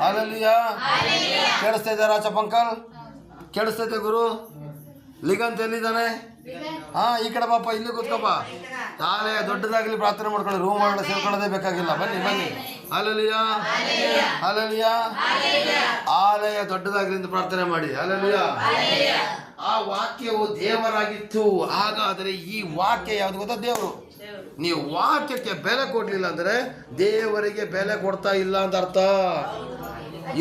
ಅಲ್ಲಲ್ಲಿಯ ಕೇಳಿಸ್ತಾ ಇದ್ದಾರೆ ರಾಚಪ್ಪ ಅಂಕಲ್? ಕೇಳಿಸ್ತೈತೆ ಗುರು? ಲಿಗಂತ ಎಲ್ಲಿದ್ದಾನೆ? ಈ ಕಡೆ ಪಾಪ, ಇಲ್ಲಿ ಕೂತ್ಕೊಪ್ಪ. ನಾಳೆ ದೊಡ್ಡದಾಗಲಿ ಪ್ರಾರ್ಥನೆ ಮಾಡ್ಕೊಳ್ಳಿ, ರೂಮ್ ಒಳಗಡೆ ಸೇರ್ಕೊಳ್ಳೋದೇ ಬೇಕಾಗಿಲ್ಲ. ಬನ್ನಿ. ಅಲ್ಲಲ್ಲಿಯ ಆಲಯ ದೊಡ್ಡದಾಗಲಿ ಅಂತ ಪ್ರಾರ್ಥನೆ ಮಾಡಿ. ಅಲ್ಲಲ್ಲಿಯ ಆ ವಾಕ್ಯವು ದೇವರಾಗಿತ್ತು. ಹಾಗಾದರೆ ಈ ವಾಕ್ಯ ಯಾವ್ದು ಗೊತ್ತಾ? ದೇವರು. ನೀವು ವಾಕ್ಯಕ್ಕೆ ಬೆಲೆ ಕೊಡ್ಲಿಲ್ಲ ಅಂದ್ರೆ ದೇವರಿಗೆ ಬೆಲೆ ಕೊಡ್ತಾ ಇಲ್ಲ ಅಂತ ಅರ್ಥ.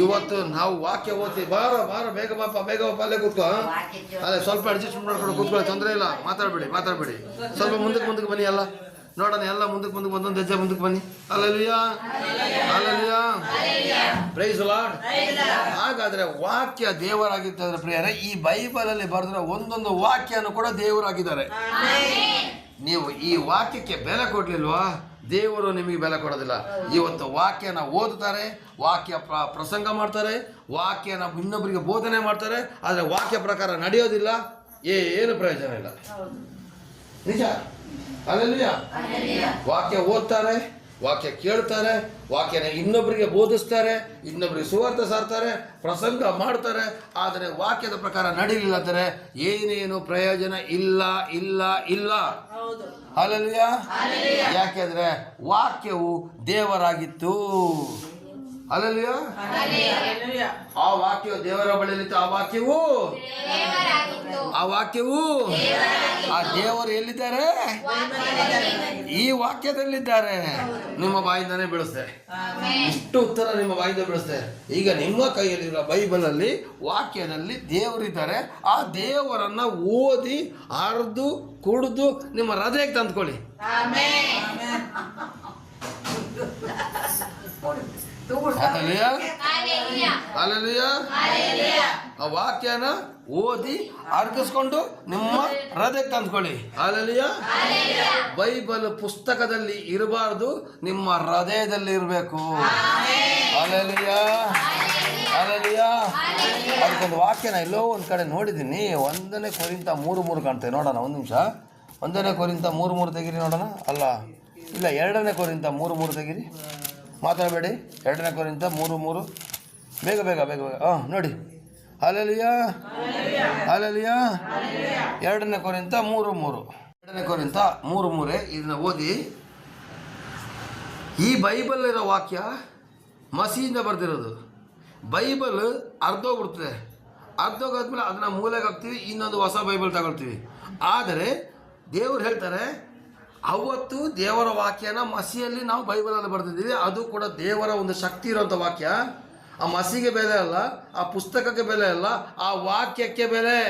ಇವತ್ತು ನಾವು ವಾಕ್ಯ ಓದ್ತೀವಿ, ಬಾರ ಬೇಗ ಬಾಪ ಅಲ್ಲೇ ಕೂತ್ಕೋ. ಅದೇ ಸ್ವಲ್ಪ ಅಡ್ಜಸ್ಟ್ಮೆಂಟ್ ಮಾಡ್ಕೊಂಡು ಕೂತ್ಕೊಳ್ಳಿ, ತೊಂದರೆ ಇಲ್ಲ. ಮಾತಾಡಬೇಡಿ. ಸ್ವಲ್ಪ ಮುಂದಕ್ಕೆ ಬನ್ನಿ. ಎಲ್ಲ ನೋಡೋಣ, ಎಲ್ಲ ಮುಂದಕ್ಕೆ ಒಂದೊಂದು ಹೆಜ್ಜೆ ಮುಂದಕ್ಕೆ ಬನ್ನಿ. ಅಲ್ಲಲ್ಲಿಯಾ ಪ್ರೈಸ್ ಲಾರ್ಡ್. ಹಾಗಾದ್ರೆ ವಾಕ್ಯ ದೇವರಾಗಿರ್ತದ್ರೆ ಪ್ರಿಯರೇ, ಈ ಬೈಬಲಲ್ಲಿ ಬರೆದಿರೋ ಒಂದೊಂದು ವಾಕ್ಯನೂ ಕೂಡ ದೇವರಾಗಿದ್ದಾರೆ. ನೀವು ಈ ವಾಕ್ಯಕ್ಕೆ ಬೆಲೆ ಕೊಡ್ಲಿಲ್ವಾ, ದೇವರು ನಿಮಗೆ ಬೆಲೆ ಕೊಡೋದಿಲ್ಲ. ಇವತ್ತು ವಾಕ್ಯನ ಓದುತ್ತಾರೆ, ವಾಕ್ಯ ಪ್ರಸಂಗ ಮಾಡ್ತಾರೆ, ವಾಕ್ಯನ ಇನ್ನೊಬ್ಬರಿಗೆ ಬೋಧನೆ ಮಾಡ್ತಾರೆ, ಆದರೆ ವಾಕ್ಯ ಪ್ರಕಾರ ನಡೆಯೋದಿಲ್ಲ, ಏನು ಪ್ರಯೋಜನ ಇಲ್ಲ. ನಿಜ. ಅಲ್ಲಲ್ಲಿಯ ವಾಕ್ಯ ಓದ್ತಾರೆ, ವಾಕ್ಯ ಕೇಳ್ತಾರೆ, ವಾಕ್ಯನ ಇನ್ನೊಬ್ಬರಿಗೆ ಬೋಧಿಸ್ತಾರೆ, ಇನ್ನೊಬ್ಬರಿಗೆ ಸುವಾರ್ತೆ ಸಾರ್ತಾರೆ, ಪ್ರಸಂಗ ಮಾಡ್ತಾರೆ, ಆದರೆ ವಾಕ್ಯದ ಪ್ರಕಾರ ನಡೀಲಿಲ್ಲ ಅಂದರೆ ಏನೇನು ಪ್ರಯೋಜನ ಇಲ್ಲ. ಅಲ್ಲಲ್ಲಿಯ ಯಾಕೆಂದ್ರೆ ವಾಕ್ಯವು ದೇವರಾಗಿತ್ತು. ಅಲ್ಲಲ್ಲಿಯ ಆ ವಾಕ್ಯವು ದೇವರ ಬಳಿಯಲ್ಲಿತ್ತು. ಆ ವಾಕ್ಯವು ಆ ದೇವರು ಎಲ್ಲಿದ್ದಾರೆ? ಈ ವಾಕ್ಯದಲ್ಲಿದ್ದಾರೆ. ನಿಮ್ಮ ಬಾಯಿಂದಾನೇ ಬೆಳೆಸ್ತೆ. ಇಷ್ಟು ಉತ್ತರ ನಿಮ್ಮ ಬಾಯಿಂದ ಬೆಳೆಸ್ತೆ. ಈಗ ನಿಮ್ಮ ಕೈಯಲ್ಲಿರೋ ಬೈಬಲಲ್ಲಿ ವಾಕ್ಯದಲ್ಲಿ ದೇವರಿದ್ದಾರೆ. ಆ ದೇವರನ್ನ ಓದಿ ಅರ್ದು ಕುಡಿದು ನಿಮ್ಮ ಹೃದಯಕ್ಕೆ ತಂದ್ಕೊಳ್ಳಿ. ಆ ವಾಕ್ಯನ ಓದಿ ಅರ್ಗಿಸ್ಕೊಂಡು ನಿಮ್ಮ ಹೃದಯಕ್ಕೆ ತಂದ್ಕೊಳ್ಳಿ. ಅಲ್ಲಲ್ಲಿಯ ಬೈಬಲ್ ಪುಸ್ತಕದಲ್ಲಿ ಇರಬಾರ್ದು, ನಿಮ್ಮ ಹೃದಯದಲ್ಲಿ ಇರಬೇಕು. ಅಲ್ಲಲ್ಲಿಯ ಅದಕ್ಕೊಂದು ವಾಕ್ಯನ ಎಲ್ಲೋ ಒಂದು ಕಡೆ ನೋಡಿದ್ದೀನಿ. 1 ಕೊರಿಂಥ 3:3 ಕಾಣ್ತೇವೆ. ನೋಡೋಣ ಒಂದು ನಿಮಿಷ. 1 ಕೊರಿಂಥ 3:3 ತೆಗೀರಿ ನೋಡೋಣ. ಅಲ್ಲ, ಇಲ್ಲ, 2 ಕೊರಿಂಥ 3:3 ತೆಗೀರಿ. ಮಾತಾಡಬೇಡಿ. 2 ಕೊರಿಂಥ 3:3 ಬೇಗ ನೋಡಿ. ಅಲ್ಲಲ್ಲಿಯ 2 ಕೊರಿಂಥ 3:3 2 ಕೊರಿಂಥ 3:3 ಇದನ್ನ ಓದಿ. ಈ ಬೈಬಲ್ ಇರೋ ವಾಕ್ಯ ಮಸಿಯಿಂದ ಬರೆದಿರೋದು. ಬೈಬಲ್ ಅರ್ಧೋಗ್ಬಿಡ್ತದೆ. ಅರ್ಧೋಗಾದ್ಮೇಲೆ ಅದನ್ನ ಮೂಲೆಗೆ ಹಾಕ್ತೀವಿ, ಇನ್ನೊಂದು ಹೊಸ ಬೈಬಲ್ ತಗೊಳ್ತೀವಿ. ಆದರೆ ದೇವ್ರು ಹೇಳ್ತಾರೆ, ಅವತ್ತು ದೇವರ ವಾಕ್ಯನ ಮಸಿಯಲ್ಲಿ ನಾವು ಬೈಬಲಲ್ಲಿ ಬರೆದಿದ್ದೀವಿ. ಅದು ಕೂಡ ದೇವರ ಒಂದು ಶಕ್ತಿ ಇರುವಂಥ ವಾಕ್ಯ. ಆ ಮಸಿಗೆ ಬೆಲೆ ಅಲ್ಲ, ಆ ಪುಸ್ತಕಕ್ಕೆ ಬೆಲೆ ಅಲ್ಲ, ಆ ವಾಕ್ಯಕ್ಕೆ ಬೆಲೆ.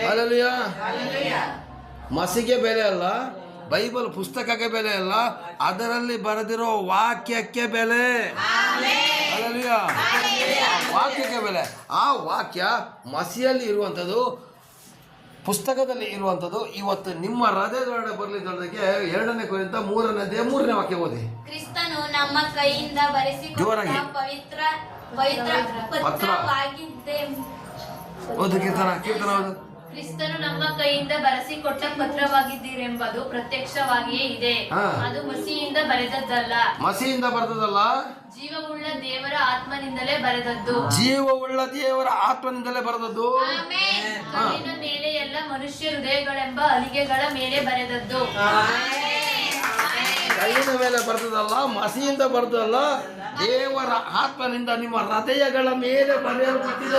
ಅಲ್ಲಲ್ಲಿಯ ಮಸಿಗೆ ಬೆಲೆ ಅಲ್ಲ, ಬೈಬಲ್ ಪುಸ್ತಕಕ್ಕೆ ಬೆಲೆ ಅಲ್ಲ, ಅದರಲ್ಲಿ ಬರೆದಿರೋ ವಾಕ್ಯಕ್ಕೆ ಬೆಲೆ. ಅಲ್ಲಲ್ಲಿಯ ವಾಕ್ಯಕ್ಕೆ ಬೆಲೆ. ಆ ವಾಕ್ಯ ಮಸಿಯಲ್ಲಿ ಇರುವಂಥದ್ದು, ಪುಸ್ತಕದಲ್ಲಿ ಇರುವಂಥದ್ದು ಇವತ್ತು ನಿಮ್ಮ ಹೃದಯದೊಳಗೆ ಬರಲಿದ್ದಕ್ಕೆ 2 ಕೊರಿಂಥ 3:3 ವಾಕ್ಯ ಓದಿ. ಕ್ರಿಸ್ತನು ನಮ್ಮ ಕೈಯಿಂದ ಬರೆಸಿಕೊಟ್ಟ ಪವಿತ್ರ ಪತ್ರವಾಗಿದೆ. ಓದು ಕೀರ್ತನ ಓದು. ಕ್ರಿಸ್ತನು ನಮ್ಮ ಕೈಯಿಂದ ಬರೆಸಿಕೊಟ್ಟ ಪತ್ರವಾಗಿದ್ದೀರೆಂಬುದು ಪ್ರತ್ಯಕ್ಷವಾಗಿಯೇ ಇದೆ. ಅದು ಮಸಿಯಿಂದ ಬರೆದದ್ದಲ್ಲ. ಜೀವವುಳ್ಳ ದೇವರ ಆತ್ಮನಿಂದಲೇ ಬರೆದದ್ದು. ಕಲ್ಲಿನ ಮೇಲೆ ಎಲ್ಲ ಮನುಷ್ಯ ಹೃದಯಗಳೆಂಬ ಅಲಿಗೆಗಳ ಮೇಲೆ ಬರೆದದ್ದು. ಕಲ್ಲಿನ ಮೇಲೆ ಬರೆದಲ್ಲ, ಮಸಿಯಿಂದ ಬರೆದಲ್ಲ, ದೇವರ ಆತ್ಮನಿಂದ ನಿಮ್ಮ ಹೃದಯಗಳ ಮೇಲೆ ಬರೆಯಲ್ಪಟ್ಟಿದೆ.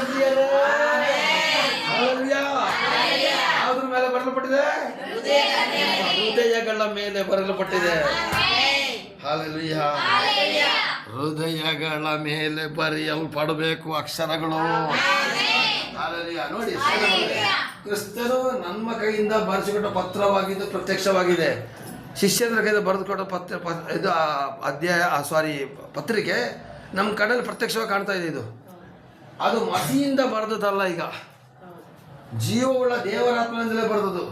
ಯಾವ್ದ್ರ ಮೇಲೆ ಬರೆಯಲ್ಪಟ್ಟಿದೆ? ಹೃದಯಗಳ ಮೇಲೆ ಬರೆಯಲ್ಪಟ್ಟಿದೆ. ಹಲ್ಲೆಲೂಯ. ಹೃದಯಗಳ ಮೇಲೆ ಬರೆಯಲ್ಪಡಬೇಕು ಅಕ್ಷರಗಳು. ನೋಡಿ, ಕ್ರಿಸ್ತನು ನಮ್ಮ ಕೈಯಿಂದ ಬರೆಸಿಕೊಟ್ಟ ಪತ್ರವಾಗಿದ್ದು ಪ್ರತ್ಯಕ್ಷವಾಗಿದೆ. ಶಿಷ್ಯರ ಕೈಯಿಂದ ಬರೆದುಕೊಟ್ಟ ಪತ್ರಿಕೆ ನಮ್ಮ ಕಡೆಯಲ್ಲಿ ಪ್ರತ್ಯಕ್ಷವಾಗಿ ಕಾಣ್ತಾ ಇದೆ. ಇದು ಅದು ಮಸಿಯಿಂದ ಬರೆದದಲ್ಲ. ಈಗ ಜೀವವುಳ್ಳ ದೇವರಾತ್ಮನಿಂದಲೇ ಬರೆದದು,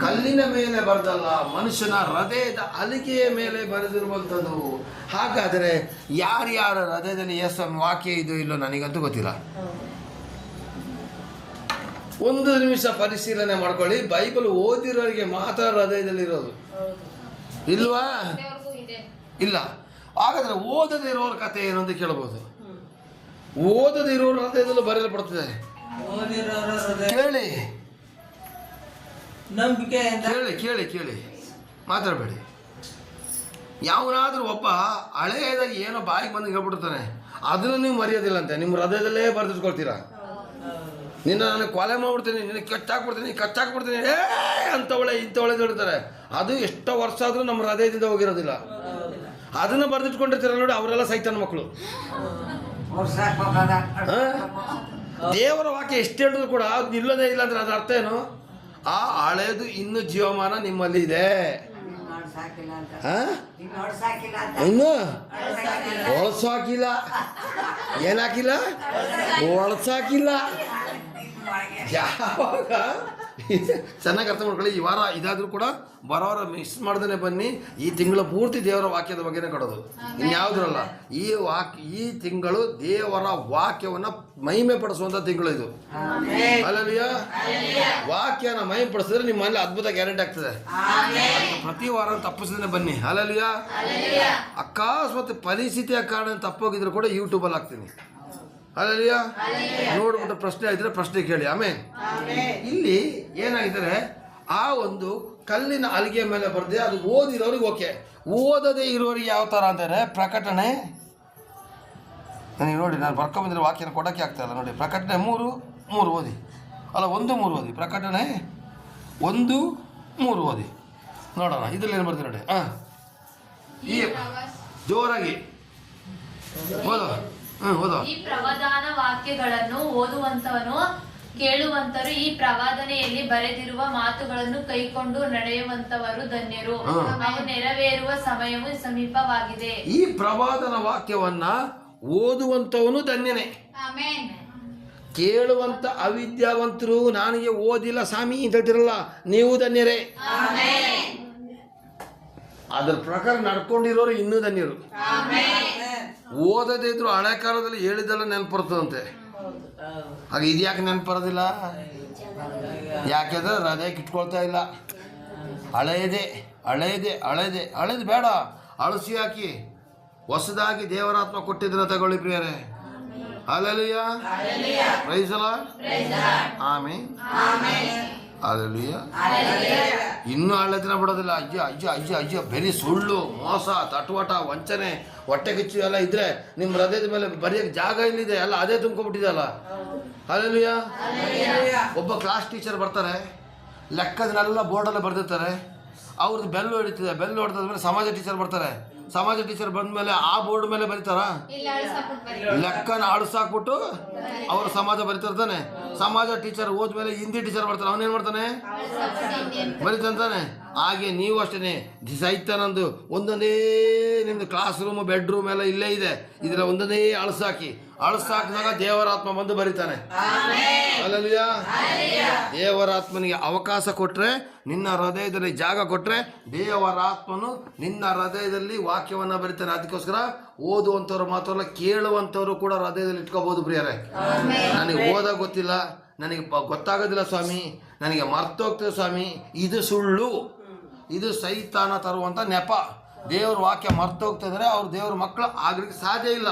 ಕಲ್ಲಿನ ಮೇಲೆ ಬರೆದಲ್ಲ, ಮನುಷ್ಯನ ಹೃದಯದ ಅಲಿಕೆಯ ಮೇಲೆ ಬರೆದಿರುವಂಥದ್ದು. ಹಾಗಾದರೆ ಯಾರ್ಯಾರ ಹೃದಯದಲ್ಲಿ ಯೇಸುವಿನ ವಾಕ್ಯ ಇದು ಇಲ್ಲೋ ನನಗಂತೂ ಗೊತ್ತಿಲ್ಲ. ಒಂದು ನಿಮಿಷ ಪರಿಶೀಲನೆ ಮಾಡ್ಕೊಳ್ಳಿ, ಬೈಬಲ್ ಓದಿರೋರಿಗೆ ಮಾತ್ರ ಹೃದಯದಲ್ಲಿರೋದು ಇಲ್ವಾ? ಇಲ್ಲ. ಹಾಗಾದರೆ ಓದದೇ ಇರೋರ ಕಥೆ ಏನು ಅಂತ ಕೇಳ್ಬೋದು. ಓದದೇ ಇರೋರ ಹೃದಯದಲ್ಲೂ ಬರೆಯಲ್ಪಡ್ತದೆ. ಕೇಳಿ ನಂಬಿಕೆ ಕೇಳಿ ಕೇಳಿ ಕೇಳಿ, ಮಾತಾಡಬೇಡಿ. ಯಾವನಾದ್ರೂ ಒಬ್ಬ ಹಳೆಯದಾಗ ಏನೋ ಬಾಯಿಗೆ ಬಂದು ಹೇಳ್ಬಿಡ್ತಾನೆ, ಅದನ್ನು ನೀವು ಮರೆಯೋದಿಲ್ಲಂತೆ, ನಿಮ್ಮ ಹೃದಯದಲ್ಲೇ ಬರೆದಿಟ್ಕೊಳ್ತೀರಾ. ನಿನ್ನ ನಾನು ಕೊಲೆ ಮಾಡ್ಬಿಡ್ತೀನಿ, ನಿನ್ನ ಕಚ್ಚಾಕ್ಬಿಡ್ತೀನಿ ಏ ಅಂತವಳೆ ಇಂಥವಳೆ ಹೇಳ್ತಾರೆ. ಅದು ಎಷ್ಟೋ ವರ್ಷ ಆದರೂ ನಮ್ಮ ಹೃದಯದಿಂದ ಹೋಗಿರೋದಿಲ್ಲ. ಅದನ್ನು ಬರೆದಿಟ್ಕೊಂಡಿರ್ತಾರೆ ನೋಡಿ, ಅವರೆಲ್ಲ ಸೈತಾನ ಮಕ್ಕಳು. ದೇವರ ವಾಕ್ಯ ಎಷ್ಟು ಹೇಳಿದ್ರು ಕೂಡ ಅದು ನಿಲ್ಲೋದೇ ಇಲ್ಲ ಅಂದ್ರೆ ಅದರ ಅರ್ಥ ಏನು? ಆ ಹಳೇದು ಇನ್ನೂ ಜೀವಮಾನ ನಿಮ್ಮಲ್ಲಿ ಇದೆ. ಇನ್ನು ಒಳಸಾಕಿಲ್ಲ. ಏನಾಕಿಲ್ಲ? ಒಳಸಾಕಿಲ್ಲ. ಯಾವಾಗ ಚೆನ್ನಾಗಿ ಅರ್ಥ ಮಾಡ್ಕೊಳ್ಳಿ. ಈ ವಾರ ಇದಾದರೂ ಕೂಡ ಬರೋವಾರ ಮಿಸ್ ಮಾಡ್ದೇ ಬನ್ನಿ. ಈ ತಿಂಗಳ ಪೂರ್ತಿ ದೇವರ ವಾಕ್ಯದ ಬಗ್ಗೆನೇ ಕೊಡೋದು, ಇನ್ಯಾವುದ್ರಲ್ಲ. ಈ ತಿಂಗಳು ದೇವರ ವಾಕ್ಯವನ್ನು ಮಹಿಮೆ ಪಡಿಸುವಂಥ ತಿಂಗಳು ಇದು. ಹಲ್ಲೆಲೂಯಾ. ವಾಕ್ಯನ ಮಹಿಮೆ ಪಡಿಸಿದ್ರೆ ನಿಮ್ಮ ಮನೇಲಿ ಅದ್ಭುತ ಗ್ಯಾರಂಟಿ ಆಗ್ತದೆ. ಪ್ರತಿ ವಾರ ತಪ್ಪಿಸದೇ ಬನ್ನಿ. ಹಲ್ಲೆಲೂಯಾ. ಅಕಸ್ಮಾತ್ ಪರಿಸ್ಥಿತಿಯ ಕಾರಣ ತಪ್ಪೋಗಿದ್ರು ಕೂಡ ಯೂಟ್ಯೂಬಲ್ಲಿ ಹಾಕ್ತೀನಿ. ಹಲ್ಲೆಲೂಯಾ. ನೋಡ್ಬಿಟ್ಟು ಪ್ರಶ್ನೆ ಇದ್ರೆ ಪ್ರಶ್ನೆ ಕೇಳಿ. ಆಮೇಲೆ ಇಲ್ಲಿ ಏನಾಗಿದ್ದಾರೆ, ಆ ಒಂದು ಕಲ್ಲಿನ ಹಲಿಗೆಯ ಮೇಲೆ ಬರೆದೆ, ಅದು ಓದಿರೋರಿಗೆ ಓಕೆ. ಓದದೇ ಇರೋರಿಗೆ ಯಾವ ಥರ ಅಂತಾರೆ? ಪ್ರಕಟಣೆ, ನನಗೆ ನೋಡಿ, ನಾನು ಬರ್ಕೊಂಬಂದಿರೋ ವಾಕ್ಯನ ಕೊಡೋಕ್ಕೆ ಆಗ್ತಾಯಿಲ್ಲ ನೋಡಿ. ಪ್ರಕಟಣೆ 3:3 ಓದಿ. ಅಲ್ಲ 1:3 ಓದಿ. ಪ್ರಕಟಣೆ 1:3 ಓದಿ ನೋಡೋಣ. ಇದರಲ್ಲಿ ಏನು ಬರ್ತೀವಿ ನೋಡಿ. ಈ ಜೋರಾಗಿ ಓದೋ. ಓದೋ. ಈ ಪ್ರವಾದನ ವಾಕ್ಯಗಳನ್ನು ಓದುವಂತವನು ಕೇಳುವಂತರು ಈ ಪ್ರವಾದನೆಯಲ್ಲಿ ಬರೆದಿರುವ ಮಾತುಗಳನ್ನು ಕೈಕೊಂಡು ನಡೆಯುವಂತವರು ಧನ್ಯರು, ಅವು ನೆರವೇರುವ ಸಮಯವು ಸಮೀಪವಾಗಿದೆ. ಈ ಪ್ರವಾದನ ವಾಕ್ಯವನ್ನ ಓದುವಂತವನು ಧನ್ಯನೇ. ಕೇಳುವಂತ ಅವಿದ್ಯಾವಂತರು, ನನಗೆ ಓದಿಲ್ಲ ಸ್ವಾಮಿ ಅಂತ ಹೇಳ್ತಿರಲ್ಲ, ನೀವು ಧನ್ಯರೇ. ಅದರ ಪ್ರಕಾರ ನಡ್ಕೊಂಡಿರೋರು ಇನ್ನೂ ಧನ್ಯರು. ಓದದೇ ಇದ್ರು ಹಳೆ ಕಾಲದಲ್ಲಿ ಹೇಳಿದೆಲ್ಲ ನೆನಪುರ್ತದಂತೆ. ಹಾಗೆ ಇದು ಯಾಕೆ ನೆನಪರೋದಿಲ್ಲ? ಯಾಕೆಂದ್ರೆ ಹೃದಯಕ್ಕೆ ಇಟ್ಕೊಳ್ತಾ ಇಲ್ಲ. ಹಳೇದು ಬೇಡ, ಅಳಸಿ ಹಾಕಿ ಹೊಸದಾಗಿ ದೇವರಾತ್ಮ ಕೊಟ್ಟಿದ್ದನ್ನ ತಗೊಳ್ಳಿ ಪ್ರಿಯರೇ. Hallelujah. Praise the Lord. Amen. Hallelujah. ಇನ್ನೂ ಹಳೆದಿನ ಬಿಡೋದಿಲ್ಲ. ಅಯ್ಯೋ ಬರೀ ಸುಳ್ಳು, ಮೋಸ, ತಟುವಟ, ವಂಚನೆ, ಹೊಟ್ಟೆ ಕಿಚ್ಚು ಎಲ್ಲ ಇದ್ರೆ ನಿಮ್ಮ ಹೃದಯದ ಮೇಲೆ ಬರೆಯೋಕ್ಕೆ ಜಾಗ ಇಲ್ಲಿದೆ, ಎಲ್ಲ ಅದೇ ತುಂಬ್ಕೊಂಡ್ಬಿಟ್ಟಿದೆಯಲ್ಲ. ಹಲ್ಲೆಲೂಯಾ. ಒಬ್ಬ ಕ್ಲಾಸ್ ಟೀಚರ್ ಬರ್ತಾರೆ, ಲೆಕ್ಕದನ್ನೆಲ್ಲ ಬೋರ್ಡಲ್ಲೇ ಬರೆದಿರ್ತಾರೆ. ಅವ್ರದ್ದು ಬೆಲ್ಲು ಹೊಡಿತಿದೆ, ಬೆಲ್ಲು ಹೊಡೆದಾದ್ಮೇಲೆ ಸಮಾಜ ಟೀಚರ್ ಬರ್ತಾರೆ. ಸಮಾಜ ಟೀಚರ್ ಬಂದ್ಮೇಲೆ ಆ ಬೋರ್ಡ್ ಮೇಲೆ ಬರೀತಾರ, ಲೆಕ್ಕನ ಅಳಿಸಾಕ್ಬಿಟ್ಟು ಅವರು ಸಮಾಜ ಬರೀತಿರ್ತಾನೆ. ಸಮಾಜ ಟೀಚರ್ ಹೋದ್ಮೇಲೆ ಹಿಂದಿ ಟೀಚರ್ ಬರ್ತಾನೆ, ಅವನೇನು ಮಾಡ್ತಾನೆ? ಬರೀತಾನೆ. ಹಾಗೆ ನೀವು ಅಷ್ಟೇ, ಸೈತಾನಂದು ಒಂದೊಂದೇ ನಿಮ್ಮದು ಕ್ಲಾಸ್ ರೂಮು, ಬೆಡ್ರೂಮ್ ಎಲ್ಲ ಇಲ್ಲೇ ಇದೆ. ಇದರ ಒಂದೊಂದೇ ಅಳಸಾಕಿದಾಗ ದೇವರಾತ್ಮ ಬಂದು ಬರೀತಾನೆ. ಹಲ್ಲೆಲೂಯಾ. ದೇವರಾತ್ಮನಿಗೆ ಅವಕಾಶ ಕೊಟ್ಟರೆ, ನಿನ್ನ ಹೃದಯದಲ್ಲಿ ಜಾಗ ಕೊಟ್ಟರೆ, ದೇವರಾತ್ಮನು ನಿನ್ನ ಹೃದಯದಲ್ಲಿ ವಾಕ್ಯವನ್ನು ಬರೀತಾನೆ. ಅದಕ್ಕೋಸ್ಕರ ಓದುವಂಥವ್ರು ಮಾತ್ರ ಅಲ್ಲ, ಕೇಳುವಂಥವ್ರು ಕೂಡ ಹೃದಯದಲ್ಲಿ ಇಟ್ಕೋಬಹುದು ಪ್ರಿಯರೇ. ನನಗೆ ಓದೋಕೆ ಗೊತ್ತಿಲ್ಲ, ನನಗೆ ಗೊತ್ತಾಗೋದಿಲ್ಲ ಸ್ವಾಮಿ, ನನಗೆ ಮರ್ತೋಗ್ತದೆ ಸ್ವಾಮಿ, ಇದು ಸುಳ್ಳು. ಇದು ಸೈತಾನ ತರುವಂಥ ನೆಪ. ದೇವ್ರ ವಾಕ್ಯ ಮರ್ತೋಗ್ತಿದ್ರೆ ಅವ್ರು ದೇವ್ರ ಮಕ್ಕಳು ಆಗ್ಲಿಕ್ಕೆ ಸಾಧ್ಯ ಇಲ್ಲ.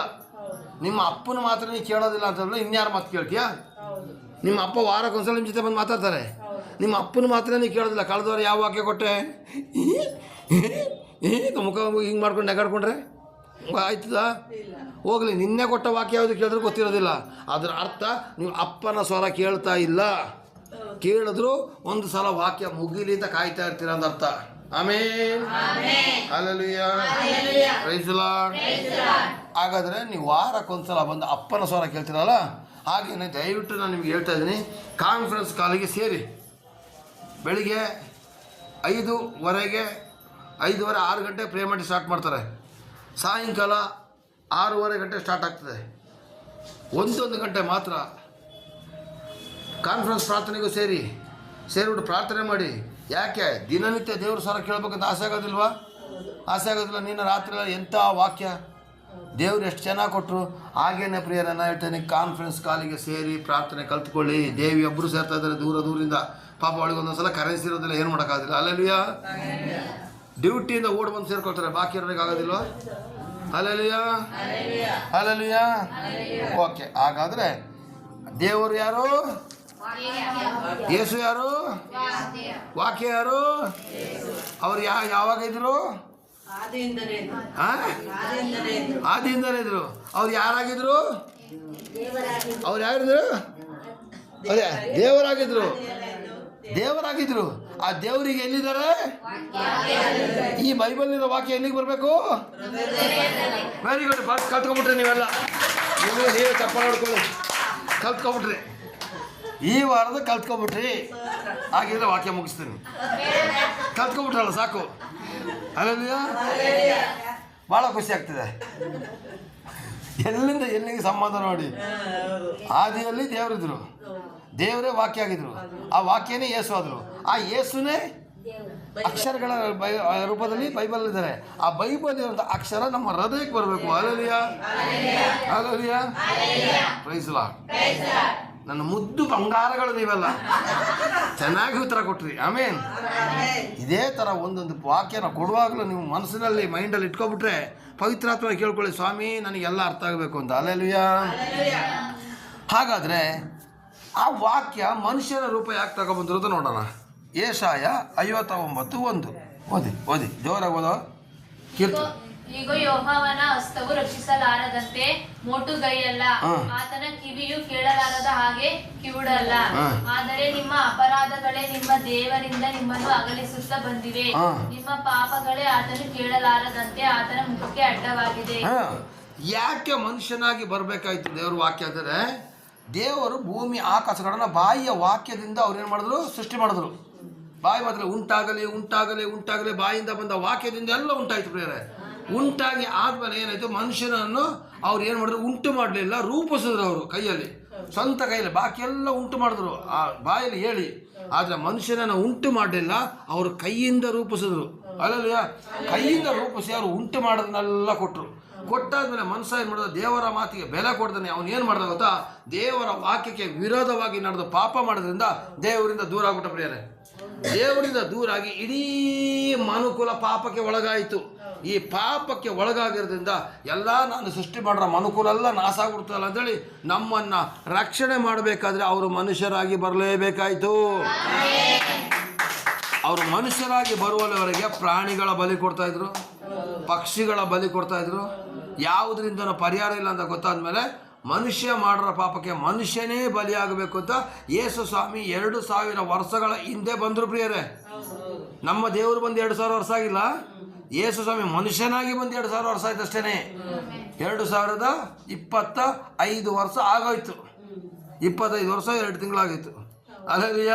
ನಿಮ್ಮ ಅಪ್ಪನ ಮಾತ್ರ ನೀವು ಕೇಳೋದಿಲ್ಲ ಅಂತಂದ್ರೆ ಇನ್ಯಾರು ಮಾತು ಕೇಳ್ತೀಯಾ? ನಿಮ್ಮ ಅಪ್ಪ ವಾರಕ್ಕೊಂದ್ಸಲ ನಿಮ್ಮ ಜೊತೆ ಬಂದು ಮಾತಾಡ್ತಾರೆ, ನಿಮ್ಮ ಅಪ್ಪನ ಮಾತ್ರ ನೀವು ಕೇಳೋದಿಲ್ಲ. ಕಳೆದವ್ರು ಯಾವ ವಾಕ್ಯ ಕೊಟ್ಟೆ? ಮುಖ ಹಿಂಗೆ ಮಾಡ್ಕೊಂಡು ನೆಗಾಡ್ಕೊಂಡ್ರೆ ಆಯ್ತದ? ಹೋಗಲಿ, ನಿನ್ನೆ ಕೊಟ್ಟ ವಾಕ್ಯ ಯಾವುದು ಕೇಳಿದ್ರು ಗೊತ್ತಿರೋದಿಲ್ಲ. ಅದರ ಅರ್ಥ ನೀವು ಅಪ್ಪನ ಸ್ವರ ಕೇಳ್ತಾ ಇಲ್ಲ. ಕೇಳಿದ್ರು ಒಂದು ಸಲ ವಾಕ್ಯ ಮುಗಿಲಿ ಅಂತ ಕಾಯ್ತಾ ಇರ್ತೀರ ಅಂತ ಅರ್ಥ. Amen. Hallelujah. Praise the Lord. ಹಾಗಾದರೆ ನೀವು ವಾರಕ್ಕೊಂದ್ಸಲ ಬಂದು ಅಪ್ಪನ ಸ್ವರ ಕೇಳ್ತೀರಲ್ಲ, ಹಾಗೆಯೇ ದಯವಿಟ್ಟು ನಾನು ನಿಮ್ಗೆ ಹೇಳ್ತಾ ಇದ್ದೀನಿ, ಕಾನ್ಫರೆನ್ಸ್ ಕಾಲಿಗೆ ಸೇರಿ. ಬೆಳಿಗ್ಗೆ 5:30, 6 ಗಂಟೆ ಪ್ರೇ ಮಾಡಿ ಸ್ಟಾರ್ಟ್ ಮಾಡ್ತಾರೆ. ಸಾಯಂಕಾಲ 6:30 ಗಂಟೆ ಸ್ಟಾರ್ಟ್ ಆಗ್ತದೆ. 1 ಗಂಟೆ ಮಾತ್ರ ಕಾನ್ಫರೆನ್ಸ್ ಪ್ರಾರ್ಥನೆಗೂ ಸೇರಿಬಿಟ್ಟು ಪ್ರಾರ್ಥನೆ ಮಾಡಿ. ಯಾಕೆ ದಿನನಿತ್ಯ ದೇವ್ರ ಸ್ವರ ಕೇಳಬೇಕಂತ ಆಸೆ ಆಗೋದಿಲ್ವಾ? ಆಸೆ ಆಗೋದಿಲ್ಲ? ನೀನು ರಾತ್ರಿ ಎಂಥ ವಾಕ್ಯ ದೇವ್ರು ಎಷ್ಟು ಚೆನ್ನಾಗಿ ಕೊಟ್ಟರು. ಹಾಗೇನೆ ಪ್ರಿಯರನ್ನ ಹೇಳ್ತೇನೆ, ಕಾನ್ಫರೆನ್ಸ್ ಕಾಲಿಗೆ ಸೇರಿ ಪ್ರಾರ್ಥನೆ ಕಲ್ತ್ಕೊಳ್ಳಿ. ದೇವಿ ಒಬ್ಬರು ಸೇರ್ತಾ ಇದ್ದಾರೆ ದೂರದಿಂದ. ಪಾಪ ಅವಳಿಗೆ ಒಂದೊಂದ್ಸಲ ಕರೆನ್ಸಿ ಇರೋದಿಲ್ಲ, ಏನು ಮಾಡೋಕ್ಕಾಗೋದಿಲ್ಲ. ಅಲ್ಲೆಲ್ಲೂಯ. ಡ್ಯೂಟಿಯಿಂದ ಓಡ್ ಬಂದು ಸೇರ್ಕೊಳ್ತಾರೆ, ಬಾಕಿ ಇರೋರಿಗೆ ಆಗೋದಿಲ್ವ? Alleluia, alleluia. ಓಕೆ, ಹಾಗಾದರೆ ದೇವರು ಯಾರು? ಯೇಸು ಯಾರು? ವಾಕ್ಯ ಯಾರು? ಅವ್ರು ಯಾವಾಗ ಇದ್ರು? ಆದಿಯಿಂದಲೇ ಇದ್ರು. ಅವ್ರು ಯಾರಾಗಿದ್ರು? ಅವ್ರು ಯಾರಿದ್ರು? ಅದೇ ದೇವರಾಗಿದ್ರು. ಆ ದೇವರಿಗೆ ಎಲ್ಲಿದ್ದಾರೆ? ಈ ಬೈಬಲ್ನಿಂದ ವಾಕ್ಯ ಎಲ್ಲಿಗೆ ಬರಬೇಕು? Very good. ಕಲ್ತ್ಕೊಂಡ್ಬಿಟ್ರಿ ನೀವೆಲ್ಲ, ನೀವೇ ಚಪ್ಪಾಳೆ ಹೊಡ್ಕೊಳ್ಳಿ. ಕಲ್ತ್ಕೊಂಡ್ಬಿಟ್ರಿ, ಈ ವಾರದ ಕಲ್ತ್ಕೊಂಡ್ಬಿಟ್ರಿ. ಹಾಗಿದ್ರೆ ವಾಕ್ಯ ಮುಗಿಸ್ತೀನಿ. ಕಲ್ತ್ಕೊಂಡ್ಬಿಟ್ರಲ್ಲ, ಸಾಕು. ಅಲ್ಲಲ್ಯ, ಭಾಳ ಖುಷಿ ಆಗ್ತಿದೆ. ಎಲ್ಲಿಂದ ಎಲ್ಲಿಗೆ ಸಂಬಂಧ ನೋಡಿ. ಆದಿಯಲ್ಲಿ ದೇವರಿದ್ರು, ದೇವರೇ ವಾಕ್ಯ ಆಗಿದ್ರು, ಆ ವಾಕ್ಯನೇ ಯೇಸು ಆದರು. ಆ ಯೇಸುನೇ ಅಕ್ಷರಗಳ ರೂಪದಲ್ಲಿ ಬೈಬಲ್ ಇದ್ದಾರೆ. ಆ ಬೈಬಲ್ ಇರುವಂಥ ಅಕ್ಷರ ನಮ್ಮ ಹೃದಯಕ್ಕೆ ಬರಬೇಕು. Alleluia, alleluia. Praise lord. ನನ್ನ ಮುದ್ದು ಬಂಗಾರಗಳು ನೀವೆಲ್ಲ ಚೆನ್ನಾಗಿ ಉತ್ತರ ಕೊಟ್ರಿ. ಆಮೇನ್. ಇದೇ ಥರ ಒಂದೊಂದು ವಾಕ್ಯನ ಕೊಡುವಾಗಲೂ ನೀವು ಮನಸ್ಸಿನಲ್ಲಿ ಮೈಂಡಲ್ಲಿ ಇಟ್ಕೊಬಿಟ್ರೆ ಪವಿತ್ರಾತ್ಮ ಕೇಳ್ಕೊಳ್ಳಿ, ಸ್ವಾಮಿ ನನಗೆಲ್ಲ ಅರ್ಥ ಆಗಬೇಕು ಅಂತ. ಅಲ್ಲೆಲ್ಲೂಯ. ಹಾಗಾದರೆ ಆ ವಾಕ್ಯ ಮನುಷ್ಯನ ರೂಪ ಯಾಕೆ ತಗೊಬಂದಿರೋದು ನೋಡೋಣ. ಯೆಶಾಯ 59:1 ಓದಿ ಜೋರಾಗಿ ಓದೋ ಕೀರ್ತನೆ. ಈಗ ಯೆಹೋವನ ಹಸ್ತವು ರಕ್ಷಿಸಲಾರದಂತೆ ಮೋಟುಗೈಯಲ್ಲ, ಆತನ ಕಿವಿಯು ಕೇಳಲಾರದ ಹಾಗೆ ಕಿವುಡಲ್ಲ. ಆದರೆ ನಿಮ್ಮ ಅಪರಾಧಗಳೇ ನಿಮ್ಮ ದೇವರಿಂದ ನಿಮ್ಮನ್ನು ಅಗಲಿಸುತ್ತಾ ಬಂದಿವೆ. ನಿಮ್ಮ ಪಾಪಗಳೇ ಆತನು ಕೇಳಲಾರದಂತೆ ಆತನ ಮುಖಕ್ಕೆ ಅಡ್ಡವಾಗಿದೆ. ಯಾಕೆ ಮನುಷ್ಯನಾಗಿ ಬರಬೇಕಾಯ್ತು ದೇವ್ರ ವಾಕ್ಯ ಅಂದರೆ, ದೇವರು ಭೂಮಿ ಆಕಾಶಗಳನ್ನ ಬಾಯಿಯ ವಾಕ್ಯದಿಂದ ಅವ್ರು ಏನು ಮಾಡಿದ್ರು? ಸೃಷ್ಟಿ ಮಾಡಿದ್ರು. ಬಾಯಿ ಮಾತ್ರ ಉಂಟಾಗಲಿ ಉಂಟಾಗಲಿ ಉಂಟಾಗಲಿ, ಬಾಯಿಂದ ಬಂದ ವಾಕ್ಯದಿಂದ ಎಲ್ಲ ಉಂಟಾಯ್ತು ಪ್ರಿಯರೇ. ಉಂಟಾಗಿ ಆದ್ಮೇಲೆ ಏನಾಯ್ತು? ಮನುಷ್ಯನನ್ನು ಅವ್ರು ಏನು ಮಾಡಿದ್ರು? ಉಂಟು ಮಾಡಲಿಲ್ಲ, ರೂಪಿಸಿದ್ರು. ಅವರು ಕೈಯಲ್ಲಿ, ಸ್ವಂತ ಕೈಯಲ್ಲಿ. ಬಾಕಿ ಎಲ್ಲ ಉಂಟು ಮಾಡಿದ್ರು ಆ ಬಾಯಲ್ಲಿ ಹೇಳಿ. ಆದರೆ ಮನುಷ್ಯನನ್ನು ಉಂಟು ಮಾಡಲಿಲ್ಲ, ಅವರು ಕೈಯಿಂದ ರೂಪಿಸಿದ್ರು. ಅಲ್ಲಲ್ಲ, ಕೈಯಿಂದ ರೂಪಿಸಿ ಅವರು ಉಂಟು ಮಾಡೋದನ್ನೆಲ್ಲ ಕೊಟ್ಟರು. ಕೊಟ್ಟಾದ್ಮೇಲೆ ಮನುಷ್ಯ ಏನು ಮಾಡಿದ? ದೇವರ ಮಾತಿಗೆ ಬೆಲೆ ಕೊಡ್ತಾನೆ. ಅವನು ಏನು ಮಾಡ್ದ ಗೊತ್ತಾ? ದೇವರ ವಾಕ್ಯಕ್ಕೆ ವಿರೋಧವಾಗಿ ನಡೆದು ಪಾಪ ಮಾಡೋದ್ರಿಂದ ದೇವರಿಂದ ದೂರ ಆಗ್ಬಿಟ್ಟ ಪ್ರಿಯರೇ. ದೇವರಿಂದ ದೂರಾಗಿ ಇಡೀ ಮನುಕುಲ ಪಾಪಕ್ಕೆ ಒಳಗಾಯಿತು. ಈ ಪಾಪಕ್ಕೆ ಒಳಗಾಗಿರೋದ್ರಿಂದ ಎಲ್ಲ ನಾನು ಸೃಷ್ಟಿ ಮಾಡಿರೋ ಮನುಕುಲ ಎಲ್ಲ ನಾಶ ಆಗ್ಬಿಡ್ತಲ್ಲ ಅಂತೇಳಿ ನಮ್ಮನ್ನು ರಕ್ಷಣೆ ಮಾಡಬೇಕಾದ್ರೆ ಅವರು ಮನುಷ್ಯರಾಗಿ ಬರಲೇಬೇಕಾಯಿತು. ಅವರು ಮನುಷ್ಯರಾಗಿ ಬರುವವರೆಗೆ ಪ್ರಾಣಿಗಳ ಬಲಿ ಕೊಡ್ತಾಯಿದ್ರು, ಪಕ್ಷಿಗಳ ಬಲಿ ಕೊಡ್ತಾಯಿದ್ರು. ಯಾವುದರಿಂದನೂ ಪರಿಹಾರ ಇಲ್ಲ ಅಂತ ಗೊತ್ತಾದ್ಮೇಲೆ ಮನುಷ್ಯ ಮಾಡಿರೋ ಪಾಪಕ್ಕೆ ಮನುಷ್ಯನೇ ಬಲಿಯಾಗಬೇಕು ಅಂತ ಯೇಸು ಸ್ವಾಮಿ 2000 ವರ್ಷಗಳ ಹಿಂದೆ ಬಂದರು ಪ್ರಿಯರೇ. ನಮ್ಮ ದೇವರು ಬಂದು 2000 ವರ್ಷ ಆಗಿಲ್ಲ. ಯೇಸು ಸ್ವಾಮಿ ಮನುಷ್ಯನಾಗಿ ಬಂದು 2000 ವರ್ಷ ಆಯ್ತು ಅಷ್ಟೇ. 2025 ವರ್ಷ ಆಗೋಯ್ತು. 25 ವರ್ಷ 2 ತಿಂಗಳಾಗಿತ್ತು. ಅಲ್ಲಯ್ಯ,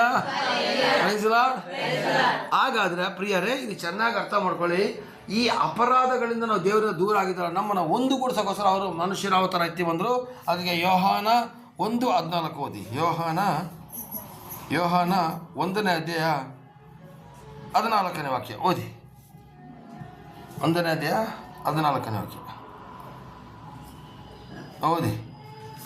ಹಾಗಾದರೆ ಪ್ರಿಯರೇ, ಇದು ಚೆನ್ನಾಗಿ ಅರ್ಥ ಮಾಡ್ಕೊಳ್ಳಿ. ಈ ಅಪರಾಧಗಳಿಂದ ನಾವು ದೇವರಿಂದ ದೂರ ಆಗಿದ್ದಾರೆ. ನಮ್ಮನ್ನು ಒಂದುಗೂಡಿಸೋಕ್ಕೋಸ್ಕರ ಅವರು ಮನುಷ್ಯನ ಅವತಾರ ಎತ್ತಿ ಬಂದರು. ಅದಕ್ಕೆ ಯೋಹಾನ 1:14 ಓದಿ. ಯೋಹಾನ 1ನೇ ಅಧ್ಯಾಯ 14ನೇ ವಾಕ್ಯ ಓದಿ. 1ನೇ ಅಧ್ಯಾಯ 14ನೇ ವಾಕ್ಯ ಓದಿ.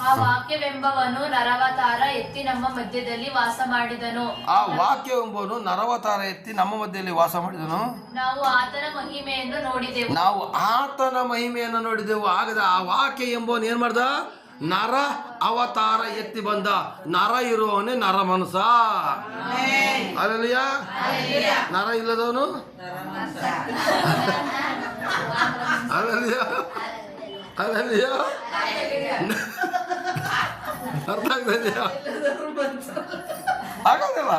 ಆ ವಾಕ್ಯವೆಂಬವನು ನರವತಾರ ಎತ್ತಿ ನಮ್ಮ ಮಧ್ಯದಲ್ಲಿ ವಾಸ ಮಾಡಿದನು. ಆ ವಾಕ್ಯವೆಂಬವನು ನರವತಾರ ಎತ್ತಿ ನಮ್ಮ ಮಧ್ಯದಲ್ಲಿ ವಾಸ ಮಾಡಿದನು. ನಾವು ಆತನ ಮಹಿಮೆಯನ್ನು ನೋಡಿದೆವು. ಆಗದ ಆ ವಾಕ್ಯ ಎಂಬವನು ಏನ್ ಮಾಡ್ದ? ನರ ಅವತಾರ ಎತ್ತಿ ಬಂದ. ನರ ಇರುವವನೇ ನರ ಮನಸ. ಅಲ್ಲಯ್ಯ, ನರ ಇಲ್ಲದವನು ಅಲ್ಲಯ್ಯ, ಅಲ್ಲಯ್ಯ, ಅರ್ಥ ಆಗ್ತದೆಯಾ? ಆಗೋದಿಲ್ಲ.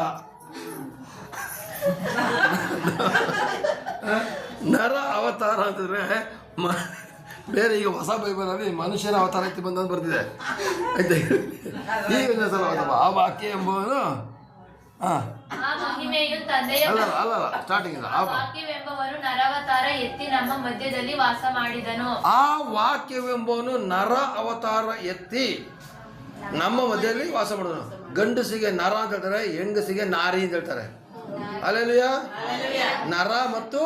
ನರ ಅವತಾರ ಅಂತಂದ್ರೆ ಬೇರೆ. ಈಗ ಹೊಸ ಬೈಬಲಲ್ಲಿ ಮನುಷ್ಯನ ಅವತಾರ ಎತ್ತಿ ಬಂದಂತ ಬರ್ತಿದೆ. ಆಯ್ತಾ? ಈಗ ಸಲ ಆ ವಾಕ್ಯ ಎಂಬುವನು ಅಲ್ಲ ಸ್ಟಾರ್ಟಿಂಗ್ ಇಲ್ಲ. ವಾಕ್ಯವೆಂಬವನು ನರವತಾರ ಎತ್ತಿ ನಮ್ಮ ಮಧ್ಯದಲ್ಲಿ ವಾಸ ಮಾಡಿದನು. ಆ ವಾಕ್ಯವೆಂಬವನು ನರ ಅವತಾರ ಎತ್ತಿ ನಮ್ಮ ಮಧ್ಯದಲ್ಲಿ ವಾಸ ಮಾಡೋದು. ಗಂಡಸಿಗೆ ನರ ಅಂತ ಹೇಳ್ತಾರೆ, ಹೆಂಗಸಿಗೆ ನಾರಿ ಅಂತ ಹೇಳ್ತಾರೆ. ಅಲ್ಲೆಲ್ಲೂಯ. ನರ ಮತ್ತು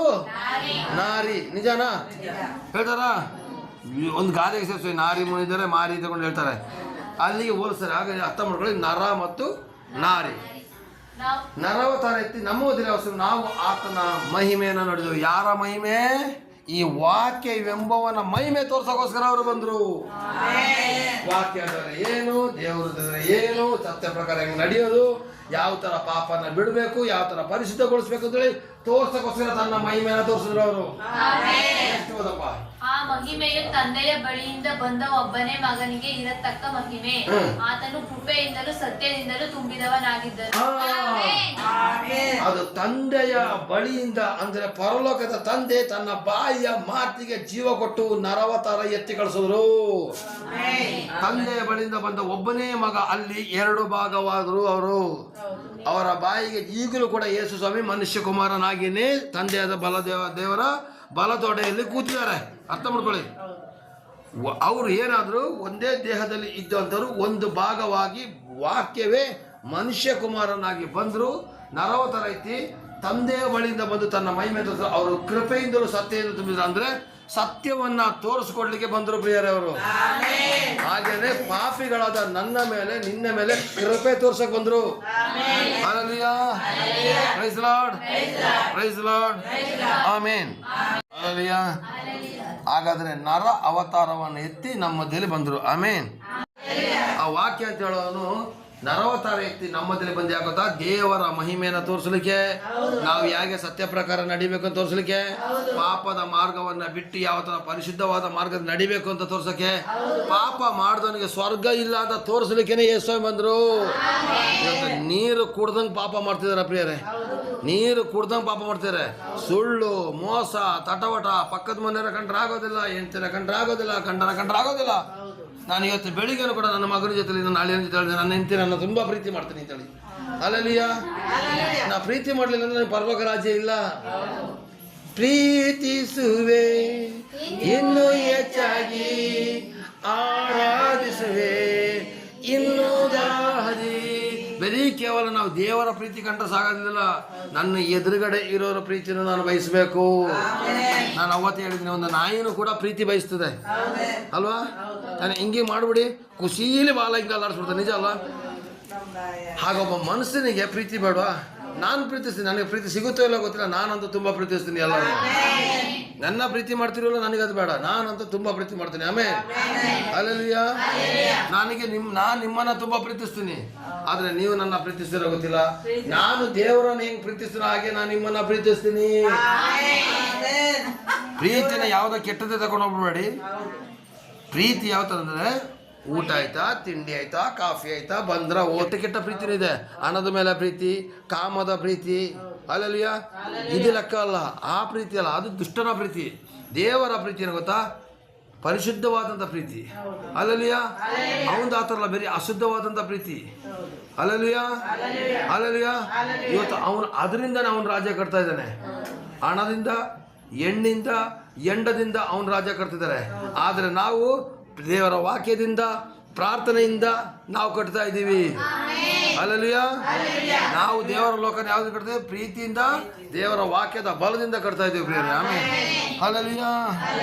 ನಾರಿ ನಿಜನಾ ಹೇಳ್ತಾರ? ಒಂದು ಗಾದೆಗೆ ಸೇರಿಸಿ ನಾರಿ ಮುನಿದರೆ ಮಾರಿ ತಗೊಂಡು ಹೇಳ್ತಾರೆ, ಅಲ್ಲಿಗೆ ಹೋಲಿಸ್ತಾರೆ. ಹಾಗಾಗಿ ಅರ್ಥ ಮಾಡ್ಕೊಳ್ಳಿ, ನರ ಮತ್ತು ನಾರಿ. ನರವತಾರ ಎತ್ತಿ ನಮ್ಮ ದಿವಸ ನಾವು ಆತನ ಮಹಿಮೆಯನ್ನು ನೋಡಿದೆವು. ಯಾರ ಮಹಿಮೆ? ಈ ವಾಕ್ಯವೆಂಬವನ ಮಹಿಮೆ ತೋರ್ಸೋಕೋಸ್ಕರ ಅವರು ಬಂದರು. ವಾಕ್ಯ ಅಂದರೆ ಏನು, ದೇವರ ಏನು, ಸತ್ಯ ಪ್ರಕಾರ ಹೆಂಗೆ ನಡೆಯೋದು, ಯಾವ ಥರ ಪಾಪನ ಬಿಡಬೇಕು, ಯಾವ ಥರ ಪರಿಶುದ್ಧಗೊಳಿಸ್ಬೇಕು ಅಂತೇಳಿ ತೋರ್ಸೋಕೋಸ್ಕರ ತನ್ನ ಮಹಿಮೆಯನ್ನು ತೋರಿಸಿದ್ರು ಅವರು. ಎಷ್ಟು ಹೋದಪ್ಪ? ಆ ಮಹಿಮೆಯು ತಂದೆಯ ಬಳಿಯಿಂದ ಬಂದ ಒಬ್ಬನೇ ಮಗನಿಗೆ ಇರತಕ್ಕ ಮಹಿಮೆ. ಆತನು ಕೃಪೆಯಿಂದಲೂ ಸತ್ಯದಿಂದಲೂ ತುಂಬಿದವನಾಗಿದ್ದನು. ಅದು ತಂದೆಯ ಬಳಿಯಿಂದ ಅಂದ್ರೆ ಪರಲೋಕದ ತಂದೆ ತನ್ನ ಬಾಯಿಯ ಮಾತಿಗೆ ಜೀವ ಕೊಟ್ಟು ನರವತಾರ ಎತ್ತಿ ಕಳಿಸಿದ್ರು. ತಂದೆಯ ಬಳಿಯಿಂದ ಬಂದ ಒಬ್ಬನೇ ಮಗ ಅಲ್ಲಿ 2 ಭಾಗವಾದರು ಅವರು. ಅವರ ಬಾಯಿಗೆ ಈಗಲೂ ಕೂಡ ಯೇಸು ಸ್ವಾಮಿ ಮನುಷ್ಯ ಕುಮಾರನಾಗಿಯೇ ತಂದೆಯಾದ ದೇವರ ಬಲದೊಡೆಯಲ್ಲಿ ಕೂತಿದ್ದಾರೆ. ಅರ್ಥ ಮಾಡ್ಕೊಳ್ಳಿ. ಅವರು ಏನಾದರೂ ಒಂದೇ ದೇಹದಲ್ಲಿ ಇದ್ದಂಥವ್ರು ಒಂದು ಭಾಗವಾಗಿ ವಾಕ್ಯವೇ ಮನುಷ್ಯ ಕುಮಾರನಾಗಿ ಬಂದರು. ನರವತಾರ ಐತಿ ತಂದೆಯ ಬಳಿಯಿಂದ ಬಂದು ತನ್ನ ಮಹಿಮೆ ತೋರಿಸಿದ್ರು. ಅವರು ಕೃಪೆಯಿಂದಲೂ ಸತ್ಯದಿಂದ ತುಂಬಿದ್ರು. ಅಂದ್ರೆ ಸತ್ಯವನ್ನ ತೋರಿಸ್ಕೊಡ್ಲಿಕ್ಕೆ ಬಂದರು ಪ್ರಿಯರೇ ಅವರು. ಹಾಗೇನೆ ಪಾಪಿಗಳಾದ ನನ್ನ ಮೇಲೆ ನಿನ್ನ ಮೇಲೆ ಕೃಪೆ ತೋರ್ಸಕ್ ಬಂದ್ರು. Hallelujah, praise Lord, praise Lord, amen, hallelujah. ಹಾಗಾದ್ರೆ ನರ ಅವತಾರವನ್ನು ಎತ್ತಿ ನಮ್ಮ ಮಧ್ಯದಲ್ಲಿ ಬಂದರು. ಆಮೆನ್. ಆ ವಾಕ್ಯ ಅಂತ ಹೇಳೋನು ನರವತಾರ ಎತ್ತಿ ನಮ್ಮ ಮಧ್ಯದಲ್ಲಿ ಬಂದು ಯಾಕೋತಾ? ದೇವರ ಮಹಿಮೆಯನ್ನು ತೋರಿಸಲಿಕ್ಕೆ, ನಾವು ಹೇಗೆ ಸತ್ಯ ಪ್ರಕಾರ ನಡಿಬೇಕು ಅಂತ ತೋರಿಸಲಿಕ್ಕೆ, ಪಾಪದ ಮಾರ್ಗವನ್ನ ಬಿಟ್ಟು ಯಾವ ತರ ಪರಿಶುದ್ಧವಾದ ಮಾರ್ಗದ ನಡಿಬೇಕು ಅಂತ ತೋರ್ಸಕ್ಕೆ, ಪಾಪ ಮಾಡಿದವನಿಗೆ ಸ್ವರ್ಗ ಇಲ್ಲ ಅಂತ ತೋರಿಸಲಿಕ್ಕೆ ಯೇಸು ಬಂದ್ರು. ಇವತ್ತು ನೀರು ಕುಡ್ದಂಗೆ ಪಾಪ ಮಾಡ್ತಿದಾರ ಪ್ರಿಯರೇ, ನೀರು ಕುಡ್ದಂಗೆ ಪಾಪ ಮಾಡ್ತಿದ್ದಾರೆ. ಸುಳ್ಳು, ಮೋಸ, ತಟವಟ, ಪಕ್ಕದ ಮನೆಯವರ ಕಂಡ್ರೆ ಆಗೋದಿಲ್ಲ, ಹೆಂಡತಿನ ಕಂಡ್ರೆ ಆಗೋದಿಲ್ಲ, ಗಂಡನ ಕಂಡ್ರೆ ಆಗೋದಿಲ್ಲ. ನಾನು ಇವತ್ತು ಬೆಳಿಗ್ಗೆನೂ ಕೂಡ ನನ್ನ ಮಗನ ಜೊತೆ ನನ್ನ ಹಳ್ಳಿಯ ಜೊತೆ ಹೇಳಿದೆ, ನನ್ನ ಹೆಂಡತಿ ನನ್ನ ತುಂಬ ಪ್ರೀತಿ ಮಾಡ್ತೀನಿ ಅಂತೇಳಿ. ಹಲ್ಲೆಲೂಯಾ. ನಾ ಪ್ರೀತಿ ಮಾಡಲಿಲ್ಲ ಅಂದ್ರೆ ನನಗೆ ಪರಲೋಕ ರಾಜ್ಯ ಇಲ್ಲ. ಪ್ರೀತಿಸುವೆ ಇನ್ನೂ ಹೆಚ್ಚಾಗಿ, ಆರಾಧಿಸುವೆ ಇನ್ನೂ ದಾಹದಿ. ಬರೀ ಕೇವಲ ನಾವು ದೇವರ ಪ್ರೀತಿ ಕಂಡ್ರೆ ಸಾಗೋದಿಲ್ಲ, ನನ್ನ ಎದುರುಗಡೆ ಇರೋರ ಪ್ರೀತಿಯನ್ನು ನಾನು ಬಯಸಬೇಕು. ನಾನು ಅವತ್ತು ಹೇಳಿದ್ದೀನಿ, ಒಂದು ನಾಯಿನೂ ಕೂಡ ಪ್ರೀತಿ ಬಯಸ್ತದೆ ಅಲ್ವಾ? ನಾನು ಹಿಂಗೆ ಮಾಡ್ಬಿಡಿ ಖುಷೀಲಿ ಬಾಲ ಹಿಂಗೆ ಅಲ್ಲಾಡಿಸ್ಬಿಡ್ತೇನೆ, ನಿಜ ಅಲ್ವಾ? ಹಾಗೊಬ್ಬ ಮನುಷ್ಯನಿಗೆ ಪ್ರೀತಿ ಬೇಡವಾ? ನಾನು ಪ್ರೀತಿಸ್ತೀನಿ, ನನಗೆ ಪ್ರೀತಿ ಸಿಗುತ್ತೋ ಇಲ್ಲ ಗೊತ್ತಿಲ್ಲ, ನಾನಂತೂ ತುಂಬ ಪ್ರೀತಿಸ್ತೀನಿ ಎಲ್ಲರೂ. ನನ್ನ ಪ್ರೀತಿ ಮಾಡ್ತಿರಲ್ಲ, ನನಗದು ಬೇಡ, ನಾನಂತೂ ತುಂಬ ಪ್ರೀತಿ ಮಾಡ್ತೀನಿ. ಆಮೇಲೆ ಹಲ್ಲೆಲೂಯಾ. ನಾನು ನಿಮ್ಮನ್ನ ತುಂಬ ಪ್ರೀತಿಸ್ತೀನಿ, ಆದರೆ ನೀವು ನನ್ನ ಪ್ರೀತಿಸ್ತಿರೋ ಗೊತ್ತಿಲ್ಲ. ನಾನು ದೇವರನ್ನ ಹೆಂಗೆ ಪ್ರೀತಿಸ್ತೀನೋ ಹಾಗೆ ನಾನು ನಿಮ್ಮನ್ನ ಪ್ರೀತಿಸ್ತೀನಿ. ಪ್ರೀತಿನ ಯಾವುದೋ ಕೆಟ್ಟದೇ ತಗೊಂಡು ಹೋಗ್ಬೇಡಿ. ಪ್ರೀತಿ ಯಾವ ಥರ ಅಂದರೆ, ಊಟ ಆಯ್ತಾ, ತಿಂಡಿ ಆಯ್ತಾ, ಕಾಫಿ ಆಯ್ತಾ, ಬಂದ್ರ ಓಟು ಕೆಟ್ಟ ಪ್ರೀತಿನೂ ಇದೆ. ಹಣದ ಮೇಲೆ ಪ್ರೀತಿ, ಕಾಮದ ಪ್ರೀತಿ, ಹಲ್ಲೆಲೂಯಾ. ಇದು ಲೆಕ್ಕ ಅಲ್ಲ, ಆ ಪ್ರೀತಿ ಅಲ್ಲ, ಅದು ದುಷ್ಟನ ಪ್ರೀತಿ. ದೇವರ ಪ್ರೀತಿ ಏನು ಗೊತ್ತಾ? ಪರಿಶುದ್ಧವಾದಂಥ ಪ್ರೀತಿ. ಹಲ್ಲೆಲೂಯಾ. ಅವನದು ಆ ಥರ ಅಲ್ಲ, ಬೇರೆ ಅಶುದ್ಧವಾದಂಥ ಪ್ರೀತಿ. Hallelujah, hallelujah. ಇವತ್ತು ಅವನು ಅದರಿಂದನೇ ಅವನು ರಾಜ್ಯ ಕಟ್ತಾ ಇದ್ದಾನೆ. ಹಣದಿಂದ, ಹೆಣ್ಣಿಂದ, ಎಂಡದಿಂದ ಅವನು ರಾಜ್ಯ ಕಟ್ತಿದ್ದಾರೆ. ಆದರೆ ನಾವು ದೇವರ ವಾಕ್ಯದಿಂದ, ಪ್ರಾರ್ಥನೆಯಿಂದ ನಾವು ಕಟ್ತಾ ಇದ್ದೀವಿ. ಹಲ್ಲೆಲೂಯಾ. ನಾವು ದೇವರ ಲೋಕನ ಯಾವ್ದು ಕಟ್ತೇವೆ? ಪ್ರೀತಿಯಿಂದ, ದೇವರ ವಾಕ್ಯದ ಬಲದಿಂದ ಕಟ್ತಾ ಇದ್ದೀವಿ ಪ್ರಿಯರೇ. ಆಮೇಲೆ ಹಲ್ಲೆಲೂಯಾ,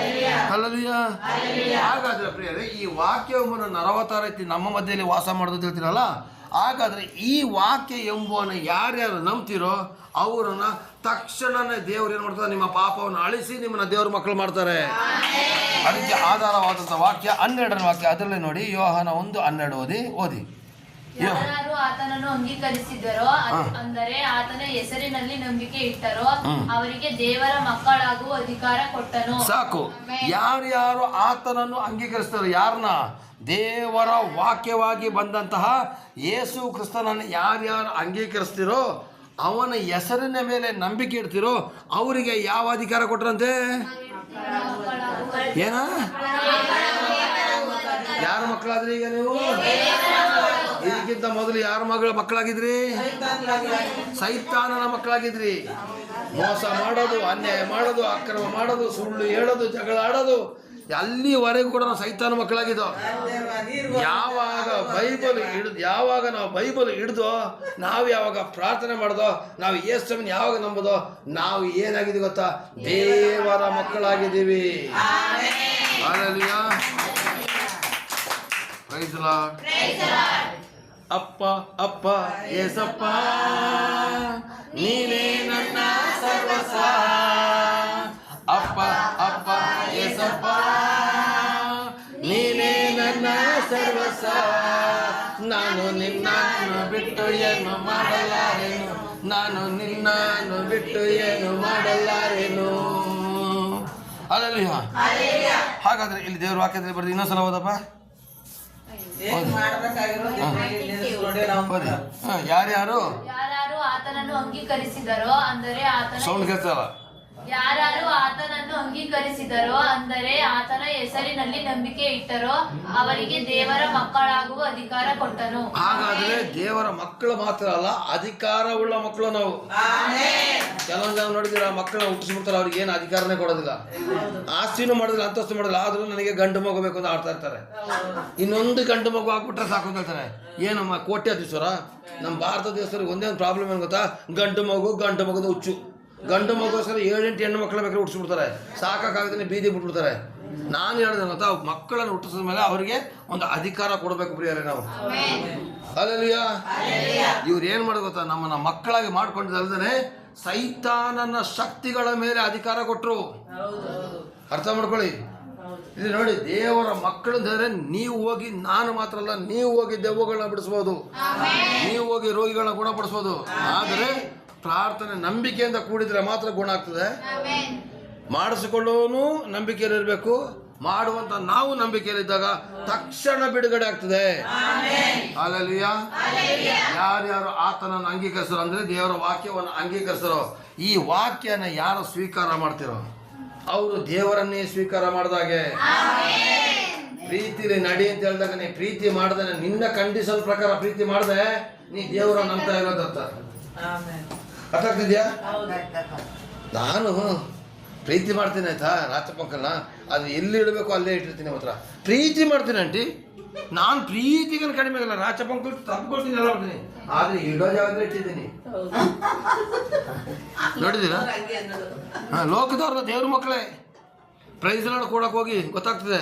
ಹಲ್ಲೆಲೂಯಾ. ಹಾಗಾದ್ರೆ ಪ್ರಿಯರೇ, ಈ ವಾಕ್ಯವನ್ನು ನರವತಾರ ಎತ್ತಿ ನಮ್ಮ ಮಧ್ಯೆಯಲ್ಲಿ ವಾಸ ಮಾಡೋದು ಹೇಳ್ತೀರಲ್ಲ, ಹಾಗಾದ್ರೆ ಈ ವಾಕ್ಯ ಎಂಬುವನ್ನ ಯಾರ್ಯಾರು ನಂಬ್ತಿರೋ ಅವರನ್ನ ತಕ್ಷಣನೇ ದೇವರು ಏನು ಮಾಡ್ತಾರೆ? ನಿಮ್ಮ ಪಾಪವನ್ನು ಅಳಿಸಿ ನಿಮ್ಮನ್ನ ದೇವ್ರ ಮಕ್ಕಳು ಮಾಡ್ತಾರೆ. ಅದಕ್ಕೆ ಆಧಾರವಾದಂಥ ವಾಕ್ಯ 12ನೇ ವಾಕ್ಯ, ಅದರಲ್ಲೇ ನೋಡಿ, ಯೋಹಾನ 1:12 ಓದಿ. ಯಾರು ಆತನನ್ನು ಅಂಗೀಕರಿಸಿದರೋ, ಅಂದರೆ ಆತನ ಹೆಸರಿನಲ್ಲಿ ನಂಬಿಕೆ ಇಟ್ಟರೋ, ಅವರಿಗೆ ದೇವರ ಮಕ್ಕಳಾಗುವ ಅಧಿಕಾರ ಕೊಟ್ಟನು. ಸಾಕು. ಯಾರ್ಯಾರು ಆತನನ್ನು ಅಂಗೀಕರಿಸ್ತಾರೋ, ಯಾರನ್ನ? ದೇವರ ವಾಕ್ಯವಾಗಿ ಬಂದಂತಹ ಯೇಸು ಕ್ರಿಸ್ತನನ್ನು ಯಾರ್ಯಾರು ಅಂಗೀಕರಿಸ್ತಿರೋ, ಅವನ ಹೆಸರಿನ ಮೇಲೆ ನಂಬಿಕೆ ಇಡ್ತಿರೋ, ಅವರಿಗೆ ಯಾವ ಅಧಿಕಾರ ಕೊಟ್ರಂತೆ? ಏನ? ಯಾರ ಮಕ್ಕಳಾದ್ರಿ ಈಗ ನೀವು? ಇದಕ್ಕಿಂತ ಮೊದಲು ಯಾರ ಮಕ್ಕಳಾಗಿದ್ರಿ? ಸೈತಾನನ ಮಕ್ಕಳಾಗಿದ್ರಿ. ಮೋಸ ಮಾಡೋದು, ಅನ್ಯಾಯ ಮಾಡೋದು, ಅಕ್ರಮ ಮಾಡೋದು, ಸುಳ್ಳು ಹೇಳೋದು, ಜಗಳ ಆಡೋದು, ಅಲ್ಲಿವರೆಗೂ ಕೂಡ ನಾವು ಸೈತಾನ ಮಕ್ಕಳಾಗಿದ್ದೋ. ಯಾವಾಗ ನಾವು ಬೈಬಲ್ ಹಿಡಿದೋ, ನಾವು ಯಾವಾಗ ಪ್ರಾರ್ಥನೆ ಮಾಡ್ದೋ, ನಾವು ಯೇಸುವನ್ನು ಯಾವಾಗ ನಂಬೋದೋ, ನಾವು ಏನಾಗಿದ್ದೀವಿ ಗೊತ್ತಾ? ದೇವರ ಮಕ್ಕಳಾಗಿದ್ದೀವಿ. Hallelujah, praise the lord. ಅಪ್ಪ ಅಪ್ಪ ಏಸಪ್ಪ, ನೀನೇ ನನ್ನ ಸರ್ವಸ್ವ. ಅಪ್ಪ ಅಪ್ಪ ಏಸಪ್ಪ, ನೀನೇ ನನ್ನ ಸರ್ವಸ್ವ. ನಾನು ನಿನ್ನನ್ನು ಬಿಟ್ಟು ಏನು ಮಾಡಲಾರೆನು, ನಾನು ನಿನ್ನನ್ನು ಬಿಟ್ಟು ಏನು ಮಾಡಲಾರೆನು. ಹಲ್ಲೆಲೂಯಾ. ಹಾಗಾದ್ರೆ ಇಲ್ಲಿ ದೇವ್ರ ವಾಕ್ಯದಲ್ಲಿ ಬರೆದು ಇನ್ನೊಂದ್ಸಲ ಓದಪ್ಪ. ಯಾರ್ಯಾರು ಆತನನ್ನು ಅಂಗೀಕರಿಸಿದರೋ, ಅಂದರೆ ಸೌಂಡ್ ಕೇಳ್ತಾರ, ಯಾರು ಆತನನ್ನು ಅಂಗೀಕರಿಸಿದರೋ, ಅಂದರೆ ಆತನ ಹೆಸರಿನಲ್ಲಿ ನಂಬಿಕೆ ಇಟ್ಟರೋ, ಅವರಿಗೆ ದೇವರ ಮಕ್ಕಳಾಗುವ ಅಧಿಕಾರ ಕೊಟ್ಟನು. ಹಾಗಾದ್ರೆ ದೇವರ ಮಕ್ಕಳು ಮಾತ್ರ ಅಲ್ಲ, ಅಧಿಕಾರವುಳ್ಳ ಮಕ್ಕಳು ನಾವು. ಕೆಲವೊಂದು ಜನ ನೋಡಿದಿರ, ಮಕ್ಕಳನ್ನ ಹುಟ್ಟಿಸ್ಬಿಡ್ತಾರೆ, ಅವ್ರಿಗೆ ಏನು ಅಧಿಕಾರನೇ ಕೊಡೋದಿಲ್ಲ, ಆಸ್ತಿನೂ ಮಾಡೋದಿಲ್ಲ, ಅಂತಸ್ತು ಮಾಡೋದಿಲ್ಲ. ಆದ್ರೂ ನನಗೆ ಗಂಡು ಮಗು ಬೇಕು ಅಂತ ಆಡ್ತಾ ಇರ್ತಾರೆ. ಇನ್ನೊಂದು ಗಂಡು ಮಗು ಹಾಕ್ಬಿಟ್ರೆ ಸಾಕು ಅಂತ ಹೇಳ್ತಾರೆ. ಏನಮ್ಮ ಕೋಟ್ಯಾಧೀಶ್ವರ, ನಮ್ಮ ಭಾರತ ದೇಶದಲ್ಲಿ ಒಂದೇ ಒಂದು ಪ್ರಾಬ್ಲಮ್ ಏನು ಗೊತ್ತಾ? ಗಂಡು ಮಗುದ ಹುಚ್ಚು. ಗಂಡು ಮಗುಗೋಸ್ಕರ 7-8 ಹೆಣ್ಣು ಮಕ್ಕಳ ಬೇಕಾದ್ರೆ ಹುಟ್ಟಿಸ್ಬಿಡ್ತಾರೆ, ಸಾಕಾಗದೇ ಬೀದಿ ಬಿಟ್ಬಿಡ್ತಾರೆ. ನಾನು ಹೇಳಿದೆ ಗೊತ್ತಾ, ಮಕ್ಕಳನ್ನು ಹುಟ್ಟಿಸಿದ ಮೇಲೆ ಅವರಿಗೆ ಒಂದು ಅಧಿಕಾರ ಕೊಡಬೇಕು ಪ್ರಿಯರೇ ನಾವು. ಹಲ್ಲೆಲೂಯಾ. ಇವ್ರು ಏನು ಮಾಡೋದು ಗೊತ್ತಾ? ನಮ್ಮನ್ನ ಮಕ್ಕಳಾಗಿ ಮಾಡ್ಕೊಂಡಿದ್ದಲ್ದೇ ಸೈತಾನನ ಶಕ್ತಿಗಳ ಮೇಲೆ ಅಧಿಕಾರ ಕೊಟ್ಟರು. ಅರ್ಥ ಮಾಡ್ಕೊಳ್ಳಿ. ಇಲ್ಲಿ ನೋಡಿ, ದೇವರ ಮಕ್ಕಳು ಅಂದರೆ ನೀವು ಹೋಗಿ, ನಾನು ಮಾತ್ರ ಅಲ್ಲ, ನೀವು ಹೋಗಿ ದೆವ್ವಗಳನ್ನ ಬಿಡಿಸ್ಬೋದು, ನೀವು ಹೋಗಿ ರೋಗಿಗಳನ್ನ ಗುಣಪಡಿಸ್ಬೋದು. ಆದರೆ ಪ್ರಾರ್ಥನೆ ನಂಬಿಕೆಯಿಂದ ಕೂಡಿದ್ರೆ ಮಾತ್ರ ಗುಣ ಆಗ್ತದೆ. ಮಾಡಿಸಿಕೊಳ್ಳೋನು ನಂಬಿಕೆಯಲ್ಲಿರಬೇಕು, ಮಾಡುವಂತ ನಾವು ನಂಬಿಕೆಯಲ್ಲಿದ್ದಾಗ ತಕ್ಷಣ ಬಿಡುಗಡೆ ಆಗ್ತದೆ. ಹಲ್ಲೆಲೂಯಾ. ಯಾರ್ಯಾರು ಆತನನ್ನು ಅಂಗೀಕರಿಸರೋ, ಅಂದ್ರೆ ದೇವರ ವಾಕ್ಯವನ್ನು ಅಂಗೀಕರಿಸರೋ, ಈ ವಾಕ್ಯನ ಯಾರು ಸ್ವೀಕಾರ ಮಾಡ್ತಿರೋ ಅವರು ದೇವರನ್ನೇ ಸ್ವೀಕಾರ ಮಾಡಿದಾಗೆ. ಪ್ರೀತಿಲಿ ನಡಿ ಅಂತ ಹೇಳಿದಾಗ ನೀ ಪ್ರೀತಿ ಮಾಡ್ದೆ, ನಿನ್ನ ಕಂಡೀಷನ್ ಪ್ರಕಾರ ಪ್ರೀತಿ ಮಾಡ್ದೆ, ನೀ ದೇವರ ನಂಬ್ತಾ ಇರೋದರ್ಥ. ಅರ್ಥ ಆಗ್ತಿದ್ಯಾ? ನಾನು ಪ್ರೀತಿ ಮಾಡ್ತೀನಿ ಆಯ್ತಾ ರಾಚಪಂಕಲ್ನ, ಅದು ಎಲ್ಲಿ ಇಡಬೇಕು ಅಲ್ಲೇ ಇಟ್ಟಿರ್ತೀನಿ. ಹತ್ರ ಪ್ರೀತಿ ಮಾಡ್ತೀನಿ ಆಂಟಿ, ನಾನು ಪ್ರೀತಿಗೆ ಕಡಿಮೆ ಆಗಲ್ಲ, ರಾಚಪಂಕಲ್ ತಪ್ಕೊಳ್ತೀನಿ, ಎಲ್ಲ ಮಾಡ್ತೀನಿ, ಆದ್ರೆ ಇಡೋ ಜಾಗದಲ್ಲಿ ಇಟ್ಟಿದ್ದೀನಿ. ನೋಡಿದ್ದೀರಾ? ಲೋಕದವ್ರ ದೇವ್ರ ಮಕ್ಕಳೇ ಪ್ರೈಸ್ ಲಾರ್ಡ್ ಕೊಡಕ್ಕೆ ಹೋಗಿ ಗೊತ್ತಾಗ್ತದೆ,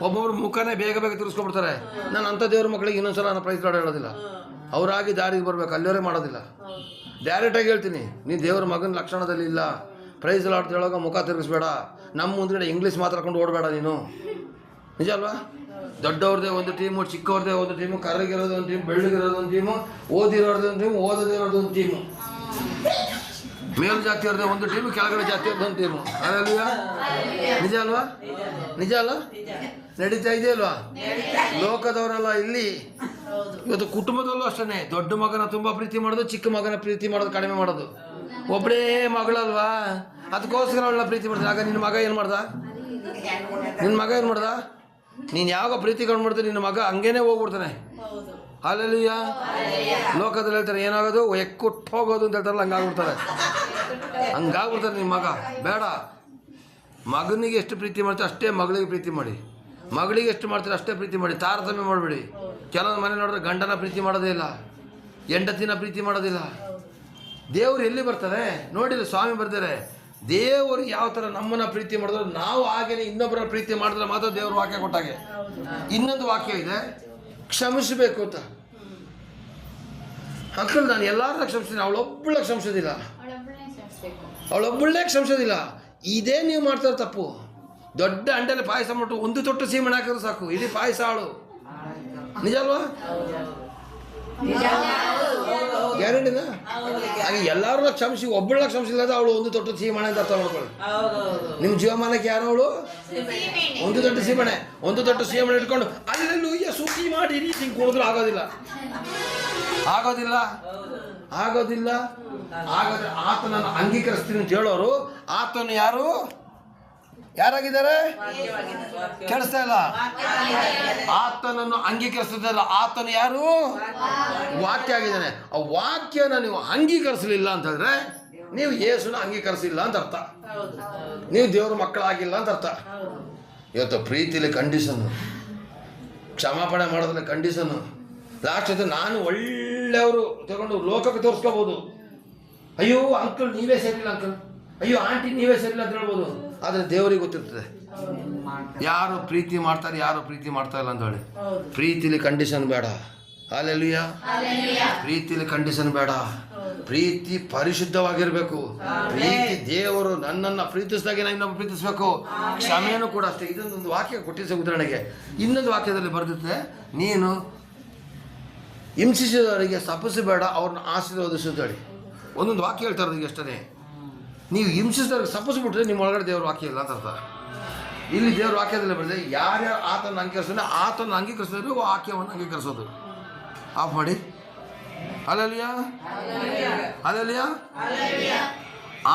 ಒಬ್ಬೊಬ್ರು ಮುಖನೇ ಬೇಗ ತಿರ್ಸ್ಕೊಬಿಡ್ತಾರೆ. ನಾನು ಅಂಥ ದೇವ್ರ ಮಕ್ಕಳಿಗೆ ಇನ್ನೊಂದ್ಸಲ ನಾನು ಪ್ರೈಸ್ ಲಾರ್ಡ್ ಹೇಳೋದಿಲ್ಲ, ಅವರಾಗಿ ದಾರಿಗೆ ಬರ್ಬೇಕು, ಅಲ್ಲಿವರೇ ಮಾಡೋದಿಲ್ಲ. ಡೈರೆಕ್ಟಾಗಿ ಹೇಳ್ತೀನಿ, ನೀನು ದೇವ್ರ ಮಗನ ಲಕ್ಷಣದಲ್ಲಿ ಇಲ್ಲ, ಪ್ರೈಸ್ ಲಾರ್ಡ್ ಹೇಳೋಗ ಮುಖ ತಿರುಗಿಸ್ಬೇಡ, ನಮ್ಮ ಮುಂದ್ಗಡೆ ಇಂಗ್ಲೀಷ್ ಮಾತಾಡ್ಕೊಂಡು ಓಡಬೇಡ ನೀನು. ನಿಜ ಅಲ್ವಾ? ದೊಡ್ಡವ್ರದ್ದೇ ಒಂದು ಟೀಮು, ಚಿಕ್ಕವ್ರದ್ದೇ ಒಂದು ಟೀಮು, ಕರ್ರಗಿರೋದು ಒಂದು ಟೀಮು, ಬೆಳ್ಳಗಿರೋದು ಒಂದು ಟೀಮು, ಓದಿರೋದು ಒಂದು ಟೀಮು, ಓದದಿರೋದು ಒಂದು ಟೀಮು, ಮೇಲು ಜಾತಿಯವ್ರದ್ದೇ ಒಂದು ಟೀಮು, ಕೆಳಗಡೆ ಜಾತಿಯವ್ರದ್ದು ಒಂದು ಟೀಮು. ಅಲ್ವಾ? ನಿಜ ಅಲ್ವಾ? ನಿಜ ಅಲ್ಲ? ನಡೀತಾ ಇದೆಯಲ್ವಾ? ಲೋಕದವರೆಲ್ಲ ಇಲ್ಲಿ ಇವತ್ತು ಕುಟುಂಬದಲ್ಲೂ ಅಷ್ಟೇ, ದೊಡ್ಡ ಮಗನ ತುಂಬ ಪ್ರೀತಿ ಮಾಡೋದು, ಚಿಕ್ಕ ಮಗನ ಪ್ರೀತಿ ಮಾಡೋದು ಕಡಿಮೆ ಮಾಡೋದು. ಒಬ್ಬಳೇ ಮಗಳಲ್ವಾ, ಅದಕ್ಕೋಸ್ಕರ ಅವಳನ್ನ ಪ್ರೀತಿ ಮಾಡ್ತಾರೆ. ಆಗ ನಿನ್ನ ಮಗ ಏನು ಮಾಡ್ದ? ನೀನು ಯಾವಾಗ ಪ್ರೀತಿ ಕಂಡು ಮಾಡ್ತೀನಿ, ನಿನ್ನ ಮಗ ಹಂಗೇನೆ ಹೋಗ್ಬಿಡ್ತಾನೆ. ಹಲ್ಲೆಲೂಯಾ. ಲೋಕದಲ್ಲಿ ಹೇಳ್ತಾರೆ ಏನಾಗೋದು, ಎಕ್ಕುಟ್ಟು ಹೋಗೋದು ಅಂತ ಹೇಳ್ತಾರಲ್ಲ, ಹಂಗಾಗ್ಬಿಡ್ತಾರೆ. ನಿಮ್ಮ ಮಗ ಬೇಡ. ಮಗನಿಗೆ ಎಷ್ಟು ಪ್ರೀತಿ ಮಾಡ್ತೀವಿ ಅಷ್ಟೇ ಮಗಳಿಗೆ ಪ್ರೀತಿ ಮಾಡಿ, ಮಗಳಿಗೆ ಎಷ್ಟು ಮಾಡ್ತೀರಿ ಅಷ್ಟೇ ಪ್ರೀತಿ ಮಾಡಿ, ತಾರತಮ್ಯ ಮಾಡಬೇಡಿ. ಕೆಲವೊಂದು ಮನೆ ನೋಡಿದ್ರೆ ಗಂಡನ ಪ್ರೀತಿ ಮಾಡೋದೇ ಇಲ್ಲ, ಹೆಂಡತಿನ ಪ್ರೀತಿ ಮಾಡೋದಿಲ್ಲ. ದೇವರು ಎಲ್ಲಿ ಬರ್ತಾರೆ ನೋಡಿಲ್ಲ, ಸ್ವಾಮಿ ಬರ್ತಾರೆ. ದೇವರು ಯಾವ ಥರ ನಮ್ಮನ್ನು ಪ್ರೀತಿ ಮಾಡಿದ್ರು ನಾವು ಹಾಗೇನೆ ಇನ್ನೊಬ್ಬರ ಪ್ರೀತಿ ಮಾಡಿದ್ರೆ ಮಾತ್ರ ದೇವರು ವಾಕ್ಯ ಕೊಟ್ಟಾಗೆ. ಇನ್ನೊಂದು ವಾಕ್ಯ ಇದೆ, ಕ್ಷಮಿಸಬೇಕು ಅಂತ. ಅಂಕಲ್ ನಾನು ಎಲ್ಲಾರನ್ನ ಕ್ಷಮಿಸ್ತೀನಿ, ಅವಳೊಬ್ಬಳ ಕ್ಷಮಿಸೋದಿಲ್ಲ. ಇದೇ ನೀವು ಮಾಡ್ತಾರೆ ತಪ್ಪು. ದೊಡ್ಡ ಅಂಡಲ್ಲಿ ಪಾಯಸ ಮಾಡ್ಬಿಟ್ಟು ಒಂದು ತೊಟ್ಟು ಸೀಮೆ ಹಾಕಿದ್ರೆ ಸಾಕು, ಇಡೀ ಪಾಯಸ ಹಾಳು. ನಿಜ ಅಲ್ವಾ? ಗ್ಯಾರಂಟಿನಾ? ಹಾಗೆ ಎಲ್ಲಾರನ್ನ ಕ್ಷಮಿಸಿ ಒಬ್ಬಳನ್ನ ಕ್ಷಮಿಸಿಲ್ಲ ಅಂದ್ರೆ ಅವಳು ಒಂದು ತೊಟ್ಟು ಸೀಮಣೆ ಅಂತ ಅರ್ಥ ಮಾಡ್ಕೊಳ್ಳಿ. ನಿಮ್ಮ ಜೀವಮಾನಕ್ಕೆ ಯಾರು ಅವಳು? ಒಂದು ತೊಟ್ಟು ಸೀಮಣೆ ಇಟ್ಕೊಂಡು ಅಲ್ಲೆಲ್ಲೂಯ್ಯ ಸುಖಿ ಮಾಡಿ ರೀತಿ ಕುಡಿದ್ರು ಆಗೋದಿಲ್ಲ. ಹಾಗಾದ್ರೆ ಆತನನ್ನು ಅಂಗೀಕರಿಸ್ತೀನಿ ಅಂತ ಹೇಳೋರು ಆತನು ಯಾರಾಗಿದ್ದಾರೆ? ಕೇಳಿಸ್ತಾ ಇಲ್ಲ? ಆತನನ್ನು ಅಂಗೀಕರಿಸ್ತಿದ್ದಲ್ಲ, ಆತನು ಯಾರು? ವಾಕ್ಯ ಆಗಿದ್ದಾನೆ. ಆ ವಾಕ್ಯನ ನೀವು ಅಂಗೀಕರಿಸಲಿಲ್ಲ ಅಂತ ಹೇಳಿದ್ರೆ ನೀವು ಯೇಸುನ ಅಂಗೀಕರಿಸಿಲ್ಲ ಅಂತ ಅರ್ಥ, ನೀವು ದೇವ್ರ ಮಕ್ಕಳಾಗಿಲ್ಲ ಅಂತ ಅರ್ಥ. ಇವತ್ತು ಪ್ರೀತಿಲಿ ಕಂಡೀಷನ್ನು, ಕ್ಷಮಾಪಣೆ ಮಾಡೋದ್ರಲ್ಲಿ ಕಂಡೀಷನ್ನು. ಲಾಸ್ಟ್ ಅದು ನಾನು ಒಳ್ಳೆಯವರು ತಗೊಂಡು ಲೋಕಕ್ಕೆ ತೋರಿಸ್ಕೋಬೋದು. ಅಯ್ಯೋ ಅಂಕಲ್ ನೀವೇ ಸರಿಯಿಲ್ಲ ಅಂಕಲ್, ಅಯ್ಯೋ ಆಂಟಿ ನೀವೇ ಸರಿಯಿಲ್ಲ ಅಂತ ಹೇಳ್ಬೋದು. ಆದರೆ ದೇವರಿಗೆ ಗೊತ್ತಿರ್ತದೆ ಯಾರು ಪ್ರೀತಿ ಮಾಡ್ತಾರೆ, ಯಾರು ಪ್ರೀತಿ ಮಾಡ್ತಾ ಇಲ್ಲ ಅಂತ ಹೇಳಿ. ಪ್ರೀತಿಲಿ ಕಂಡೀಷನ್ ಬೇಡ. ಹಲ್ಲೆಲೂಯಾ. ಪ್ರೀತಿಲಿ ಕಂಡೀಷನ್ ಬೇಡ. ಪ್ರೀತಿ ಪರಿಶುದ್ಧವಾಗಿರಬೇಕು. ಪ್ರೀತಿ ದೇವರು ನನ್ನನ್ನು ಪ್ರೀತಿಸಿದಾಗೆ ನಾನು ಇನ್ನೊಬ್ಬ ಪ್ರೀತಿಸಬೇಕು. ಕ್ಷಮೆಯನ್ನು ಕೂಡ ಅಷ್ಟೇ. ಇದೊಂದೊಂದು ವಾಕ್ಯ ಕೊಟ್ಟಿದ್ದ ಉದಾಹರಣೆಗೆ. ಇನ್ನೊಂದು ವಾಕ್ಯದಲ್ಲಿ ಬರೆದಿರುತ್ತೆ, ನೀನು ಹಿಂಸಿಸಿದವರಿಗೆ ತಪ್ಪಿಸಬೇಡ, ಅವ್ರನ್ನ ಆಶೀರ್ವದಿಸುತ್ತೇಳಿ. ಒಂದೊಂದು ವಾಕ್ಯ ಹೇಳ್ತಾರೆ ಅದಕ್ಕೆ ಅಷ್ಟೇ. ನೀವು ಹಿಂಸಿಸಿದವ್ರಿಗೆ ತಪ್ಪಿಸ್ಬಿಟ್ರೆ ನಿಮ್ಮ ಒಳಗಡೆ ದೇವ್ರ ವಾಕ್ಯ ಇಲ್ಲ ಅಂತ ಅರ್ಥ. ಇಲ್ಲಿ ದೇವ್ರ ವಾಕ್ಯದಲ್ಲಿ ಬರ್ತದೆ, ಯಾರ್ಯಾರು ಆತನ ಅಂಗೀಕರಿಸಿದ್ರೆ ಆತನ ಅಂಗೀಕರಿಸಿದ್ರೆ ವಾಕ್ಯವನ್ನು ಅಂಗೀಕರಿಸೋದು. ಆಫ್ ಮಾಡಿ. ಹಲ್ಲೆಲೂಯಾ. ಹಲ್ಲೆಲೂಯಾ.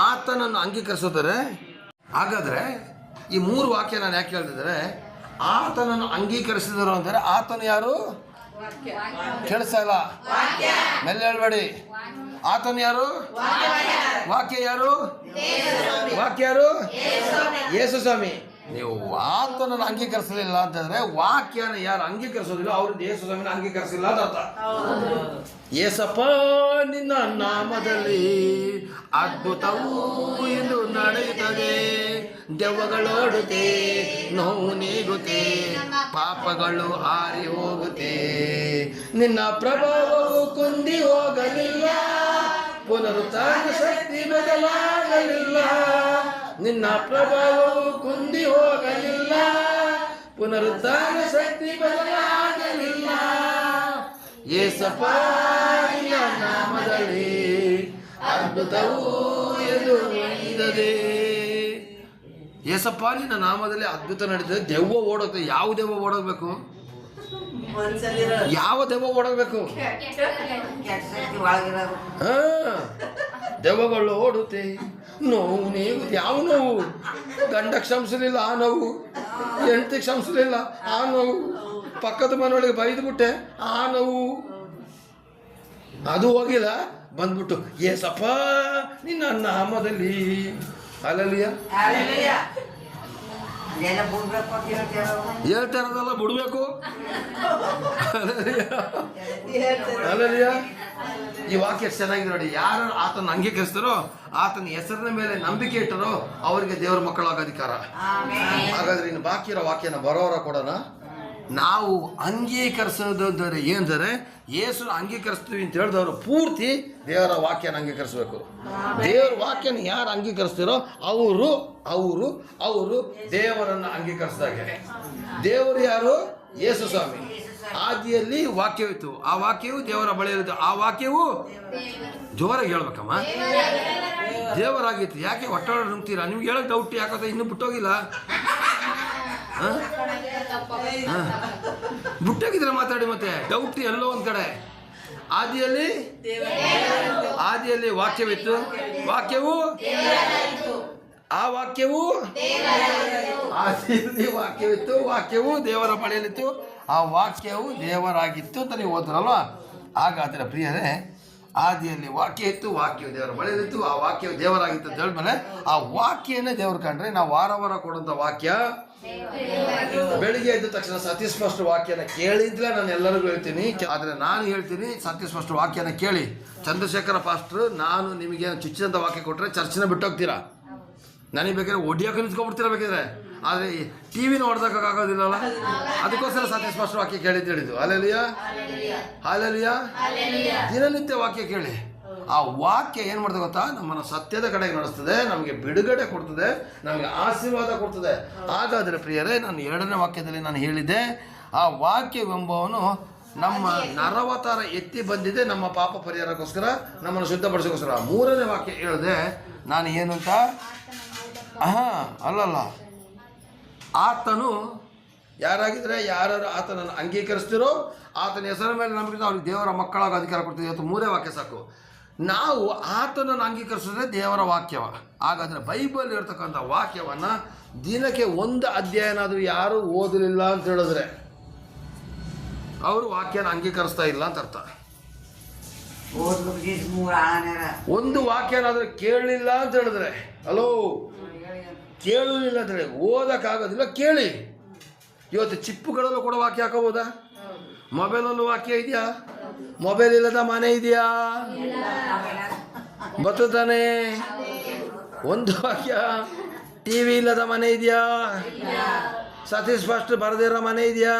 ಆತನನ್ನು ಅಂಗೀಕರಿಸೋದರೆ. ಹಾಗಾದರೆ ಈ 3 ವಾಕ್ಯ ನಾನು ಯಾಕೆ ಹೇಳ್ತಿದ್ದಾರೆ? ಆತನನ್ನು ಅಂಗೀಕರಿಸಿದರು ಅಂದರೆ ಆತನು ಯಾರು? ಕೇಳಿಸ್ತಾ ಇಲ್ಲ, ಮೆಲ್ಲ ಹೇಳ್ಬೇಡಿ. ಆತನು ಯಾರು? ವಾಕ್ಯ ಯಾರು? ವಾಕ್ಯ ಯಾರು? ಯೇಸು ಸ್ವಾಮಿ. ನೀವು ಆತನನ್ನು ಅಂಗೀಕರಿಸಲಿಲ್ಲ ಅಂತಂದ್ರೆ ವಾಕ್ಯನ ಯಾರು ಅಂಗೀಕರಿಸೋದಿಲ್ಲ ಅವ್ರು ಯೇಸು ಸ್ವಾಮಿನ ಅಂಗೀಕರಿಸಿಲ್ಲ ಅಂತ ಅರ್ಥ. ಯೇಸಪ್ಪ ನಿನ್ನ ನಾಮದಲ್ಲಿ ಅದ್ಭುತವೂ ಎಂದು ನಡೆಯುತ್ತದೆ, ದೆವ್ವಗಳೋಡುತ್ತೆ, ನೋವು ನೀಗುತ್ತೆ, ಪಾಪಗಳು ಹಾರಿ ಹೋಗುತ್ತೆ, ನಿನ್ನ ಪ್ರಭಾವವು ಕುಂದಿ ಹೋಗಲಿಲ್ಲ, ಪುನರುತ್ಥಾನ ಶಕ್ತಿ ಬದಲಾಗಲಿಲ್ಲ, ನಿನ್ನ ಪ್ರಭಾವವು ಕುಂದಿ ಹೋಗಲಿಲ್ಲ, ಪುನರುತ್ಥಾನ ಶಕ್ತಿ ಬದಲಾಗಲಿಲ್ಲ. ಯೇಸಪ್ಪ ನಿನ್ನ ನಾಮದಲ್ಲಿ ಅದ್ಭುತವೂ ಎಂದು ನಡೆಯುತ್ತದೆ. ಯೇಸಪ್ಪ ನಿನ್ನ ನಾಮದಲ್ಲಿ ಅದ್ಭುತ ನಡೀತದೆ. ದೆವ್ವ ಓಡೋಗ್ತದೆ. ಯಾವ ದೆವ್ವ ಓಡೋಗ್ಬೇಕು? ಯಾವ ದೆವ್ವ ಓಡೋಗ್ಬೇಕು? ದೆವ್ವಗಳು ಓಡುತ್ತೆ, ನೋವು ನೀಗುತ್ತೆ. ಯಾವ ನೋವು? ಗಂಡಕ್ಕೆ ಕ್ಷಮಿಸಲಿಲ್ಲ ಆ ನೋವು, ಹೆಂಡತಿಗೆ ಕ್ಷಮಿಸಲಿಲ್ಲ ಆ ನೋವು, ಪಕ್ಕದ ಮನೆಯೊಳಗೆ ಬೈದ್ಬಿಟ್ಟೆ ಆ ನೋವು, ಅದು ಹೋಗಿಲ್ಲ. ಬಂದ್ಬಿಟ್ಟು ಏಸಪ್ಪ ನಿನ್ನ ನಾಮದಲ್ಲಿ. ಹಲ್ಲೆಲೂಯಾ. ಹೇಳ್ತಾ ಇರೋದಲ್ಲ, ಬಿಡ್ಬೇಕು. ಹಲ್ಲೆಲೂಯಾ. ಈ ವಾಕ್ಯ ಚೆನ್ನಾಗಿದೆ ನೋಡಿ. ಯಾರು ಆತನ ಅಂಗೀಕರಿಸ್ತಾರೋ, ಆತನ ಹೆಸರಿನ ಮೇಲೆ ನಂಬಿಕೆ ಇಟ್ಟರೋ ಅವರಿಗೆ ದೇವರ ಮಕ್ಕಳಾಗ ಅಧಿಕಾರ. ಹಾಗಾದ್ರೆ ಇನ್ನು ಬಾಕಿ ಇರೋ ವಾಕ್ಯನ ಬರೋರ ಕೊಡೋಣ. ನಾವು ಅಂಗೀಕರಿಸೋದಂದರೆ ಏನಂದರೆ ಯೇಸು ಅಂಗೀಕರಿಸ್ತೀವಿ ಅಂತ ಹೇಳಿದವರು ಪೂರ್ತಿ ದೇವರ ವಾಕ್ಯನ ಅಂಗೀಕರಿಸಬೇಕು. ದೇವರ ವಾಕ್ಯನ ಯಾರು ಅಂಗೀಕರಿಸ್ತಾರೋ ಅವರು ಅವರು ಅವರು ದೇವರನ್ನು ಅಂಗೀಕರಿಸಿದಾಗೆ. ದೇವರು ಯಾರು? ಯೇಸು ಸ್ವಾಮಿ. ಆದಿಯಲ್ಲಿ ವಾಕ್ಯವಿತ್ತು, ಆ ವಾಕ್ಯವು ದೇವರ ಬಳಿಯಲ್ಲಿತ್ತು, ಆ ವಾಕ್ಯವು ಜೋರಾಗಿ ಹೇಳ್ಬೇಕಮ್ಮ, ದೇವರಾಗಿತ್ತು. ಯಾಕೆ ಒಟ್ಟೊಳಗೆ ನುಗ್ತೀರಾ? ನಿಮ್ಗೆ ಹೇಳೋಕೆ ಡೌಟ್ ಯಾಕಂತ ಇನ್ನೂ ಬಿಟ್ಟೋಗಿಲ್ಲ. ಬಿಟ್ಟೋಗಿದ್ರೆ ಮಾತಾಡಿ. ಮತ್ತೆ ಡೌಟ್ ಎಲ್ಲೋ ಒಂದ್ ಕಡೆ. ಆದಿಯಲ್ಲಿ ವಾಕ್ಯವಿತ್ತು, ವಾಕ್ಯವು ಆ ವಾಕ್ಯವು ಆದಿಯಲ್ಲಿ ವಾಕ್ಯವಿತ್ತು, ವಾಕ್ಯವು ದೇವರ ಬಳಿಯಲ್ಲಿತ್ತು, ಆ ವಾಕ್ಯವು ದೇವರಾಗಿತ್ತು ಅಂತ ನೀವು ಓದ್ರಲ್ವ. ಹಾಗಾದ್ರೆ ಪ್ರಿಯರೇ, ಆದಿಯಲ್ಲಿ ವಾಕ್ಯ ಇತ್ತು, ವಾಕ್ಯವು ದೇವರ ಬಳಿಯಲ್ಲಿತ್ತು, ಆ ವಾಕ್ಯವು ದೇವರಾಗಿತ್ತು ಅಂತ ಹೇಳಿದ್ಮೇಲೆ ಆ ವಾಕ್ಯನೇ ದೇವ್ರು ಕಂಡ್ರೆ ನಾವು ವಾರ ವಾರ ಕೊಡುವಂಥ ವಾಕ್ಯ. ಬೆಳಿಗ್ಗೆ ಎದ್ದ ತಕ್ಷಣ ಸತ್ಯಸ್ಪಷ್ಟ ವಾಕ್ಯನ ಕೇಳಿದ್ಲೆ ನಾನು ಎಲ್ಲರಿಗೂ ಹೇಳ್ತೀನಿ. ಆದರೆ ನಾನು ಹೇಳ್ತೀನಿ, ಸತ್ಯಸ್ಪಷ್ಟ ವಾಕ್ಯನ ಕೇಳಿ. ಚಂದ್ರಶೇಖರ ಪಾಸ್ಟ್ರು ನಾನು ನಿಮಗೆ ಚುಚ್ಚಿದಂಥ ವಾಕ್ಯ ಕೊಟ್ಟರೆ ಚರ್ಚಿನ ಬಿಟ್ಟೋಗ್ತೀರಾ. ನನಗೆ ಬೇಕಾದ್ರೆ ಒಡಿಯೋಕೆ ನಿಂತ್ಕೊಂಡ್ಬಿಡ್ತೀರ ಬೇಕಾದ್ರೆ. ಆದರೆ ಟಿವಿನ ಹೊಡೆದಕ್ಕಾಗೋದಿಲ್ಲಲ್ಲ, ಅದಕ್ಕೋಸ್ಕರ ಸತ್ಯಸ್ಪಷ್ಟ ವಾಕ್ಯ ಕೇಳಿದ್ದು ಹೇಳಿದ್ದು. ಹಲ್ಲೆಲೂಯಾ. ಹಲ್ಲೆಲೂಯಾ. ದಿನನಿತ್ಯ ವಾಕ್ಯ ಕೇಳಿ. ಆ ವಾಕ್ಯ ಏನು ಮಾಡ್ತದೆ ಗೊತ್ತಾ? ನಮ್ಮನ್ನು ಸತ್ಯದ ಕಡೆಗೆ ನಡೆಸ್ತದೆ, ನಮಗೆ ಬಿಡುಗಡೆ ಕೊಡ್ತದೆ, ನಮಗೆ ಆಶೀರ್ವಾದ ಕೊಡ್ತದೆ. ಹಾಗಾದರೆ ಪ್ರಿಯರೇ, ನಾನು 2ನೇ ವಾಕ್ಯದಲ್ಲಿ ನಾನು ಹೇಳಿದ್ದೆ, ಆ ವಾಕ್ಯವೆಂಬವನು ನಮ್ಮ ನರವತಾರ ಎತ್ತಿ ಬಂದಿದೆ ನಮ್ಮ ಪಾಪ ಪರಿಹಾರಕ್ಕೋಸ್ಕರ, ನಮ್ಮನ್ನು ಶುದ್ಧಪಡಿಸೋಕ್ಕೋಸ್ಕರ. 3ನೇ ವಾಕ್ಯ ಹೇಳಿದೆ ನಾನು ಏನು ಅಂತ. ಅಲ್ಲಲ್ಲ, ಆತನು ಯಾರಾಗಿದ್ರೆ ಯಾರು ಆತನನ್ನು ಅಂಗೀಕರಿಸ್ತಿರೋ, ಆತನ ಹೆಸರ ಮೇಲೆ ನಂಬಿಕೆ ಅವ್ರಿಗೆ ದೇವರ ಮಕ್ಕಳಾಗ ಅಧಿಕಾರ ಕೊಡ್ತೀವಿ. ಇವತ್ತು 3 ವಾಕ್ಯ ಸಾಕು. ನಾವು ಆತನನ್ನು ಅಂಗೀಕರಿಸಿದ್ರೆ ದೇವರ ವಾಕ್ಯವ. ಹಾಗಾದರೆ ಬೈಬಲ್ ಇರ್ತಕ್ಕಂಥ ವಾಕ್ಯವನ್ನು ದಿನಕ್ಕೆ 1 ಅಧ್ಯಾಯನಾದರೂ ಯಾರು ಓದಲಿಲ್ಲ ಅಂತ ಹೇಳಿದ್ರೆ ಅವರು ವಾಕ್ಯನ ಅಂಗೀಕರಿಸ್ತಾ ಇಲ್ಲ ಅಂತ ಅರ್ಥ. 1 ವಾಕ್ಯನಾದರೂ ಕೇಳಲಿಲ್ಲ ಅಂತ ಹೇಳಿದ್ರೆ, ಹಲೋ ಕೇಳುವುದಿಲ್ಲ ಅಂದರೆ ಓದಕ್ಕಾಗೋದಿಲ್ಲ, ಕೇಳಿ. ಇವತ್ತು ಚಿಪ್ಪುಗಳಲ್ಲೂ ಕೂಡ ವಾಕ್ಯ ಹಾಕೋಬೋದಾ? ಮೊಬೈಲಲ್ಲೂ ವಾಕ್ಯ ಇದೆಯಾ? ಮೊಬೈಲ್ ಇಲ್ಲದ ಮನೆ ಇದೆಯಾ? ಬರ್ತದಾನೆ ಒಂದು ವಾಕ್ಯ. ಟಿ ವಿ ಇಲ್ಲದ ಮನೆ ಇದೆಯಾ? ಸತೀಶ್ ಫಸ್ಟ್ ಬರದಿರೋ ಮನೆ ಇದೆಯಾ?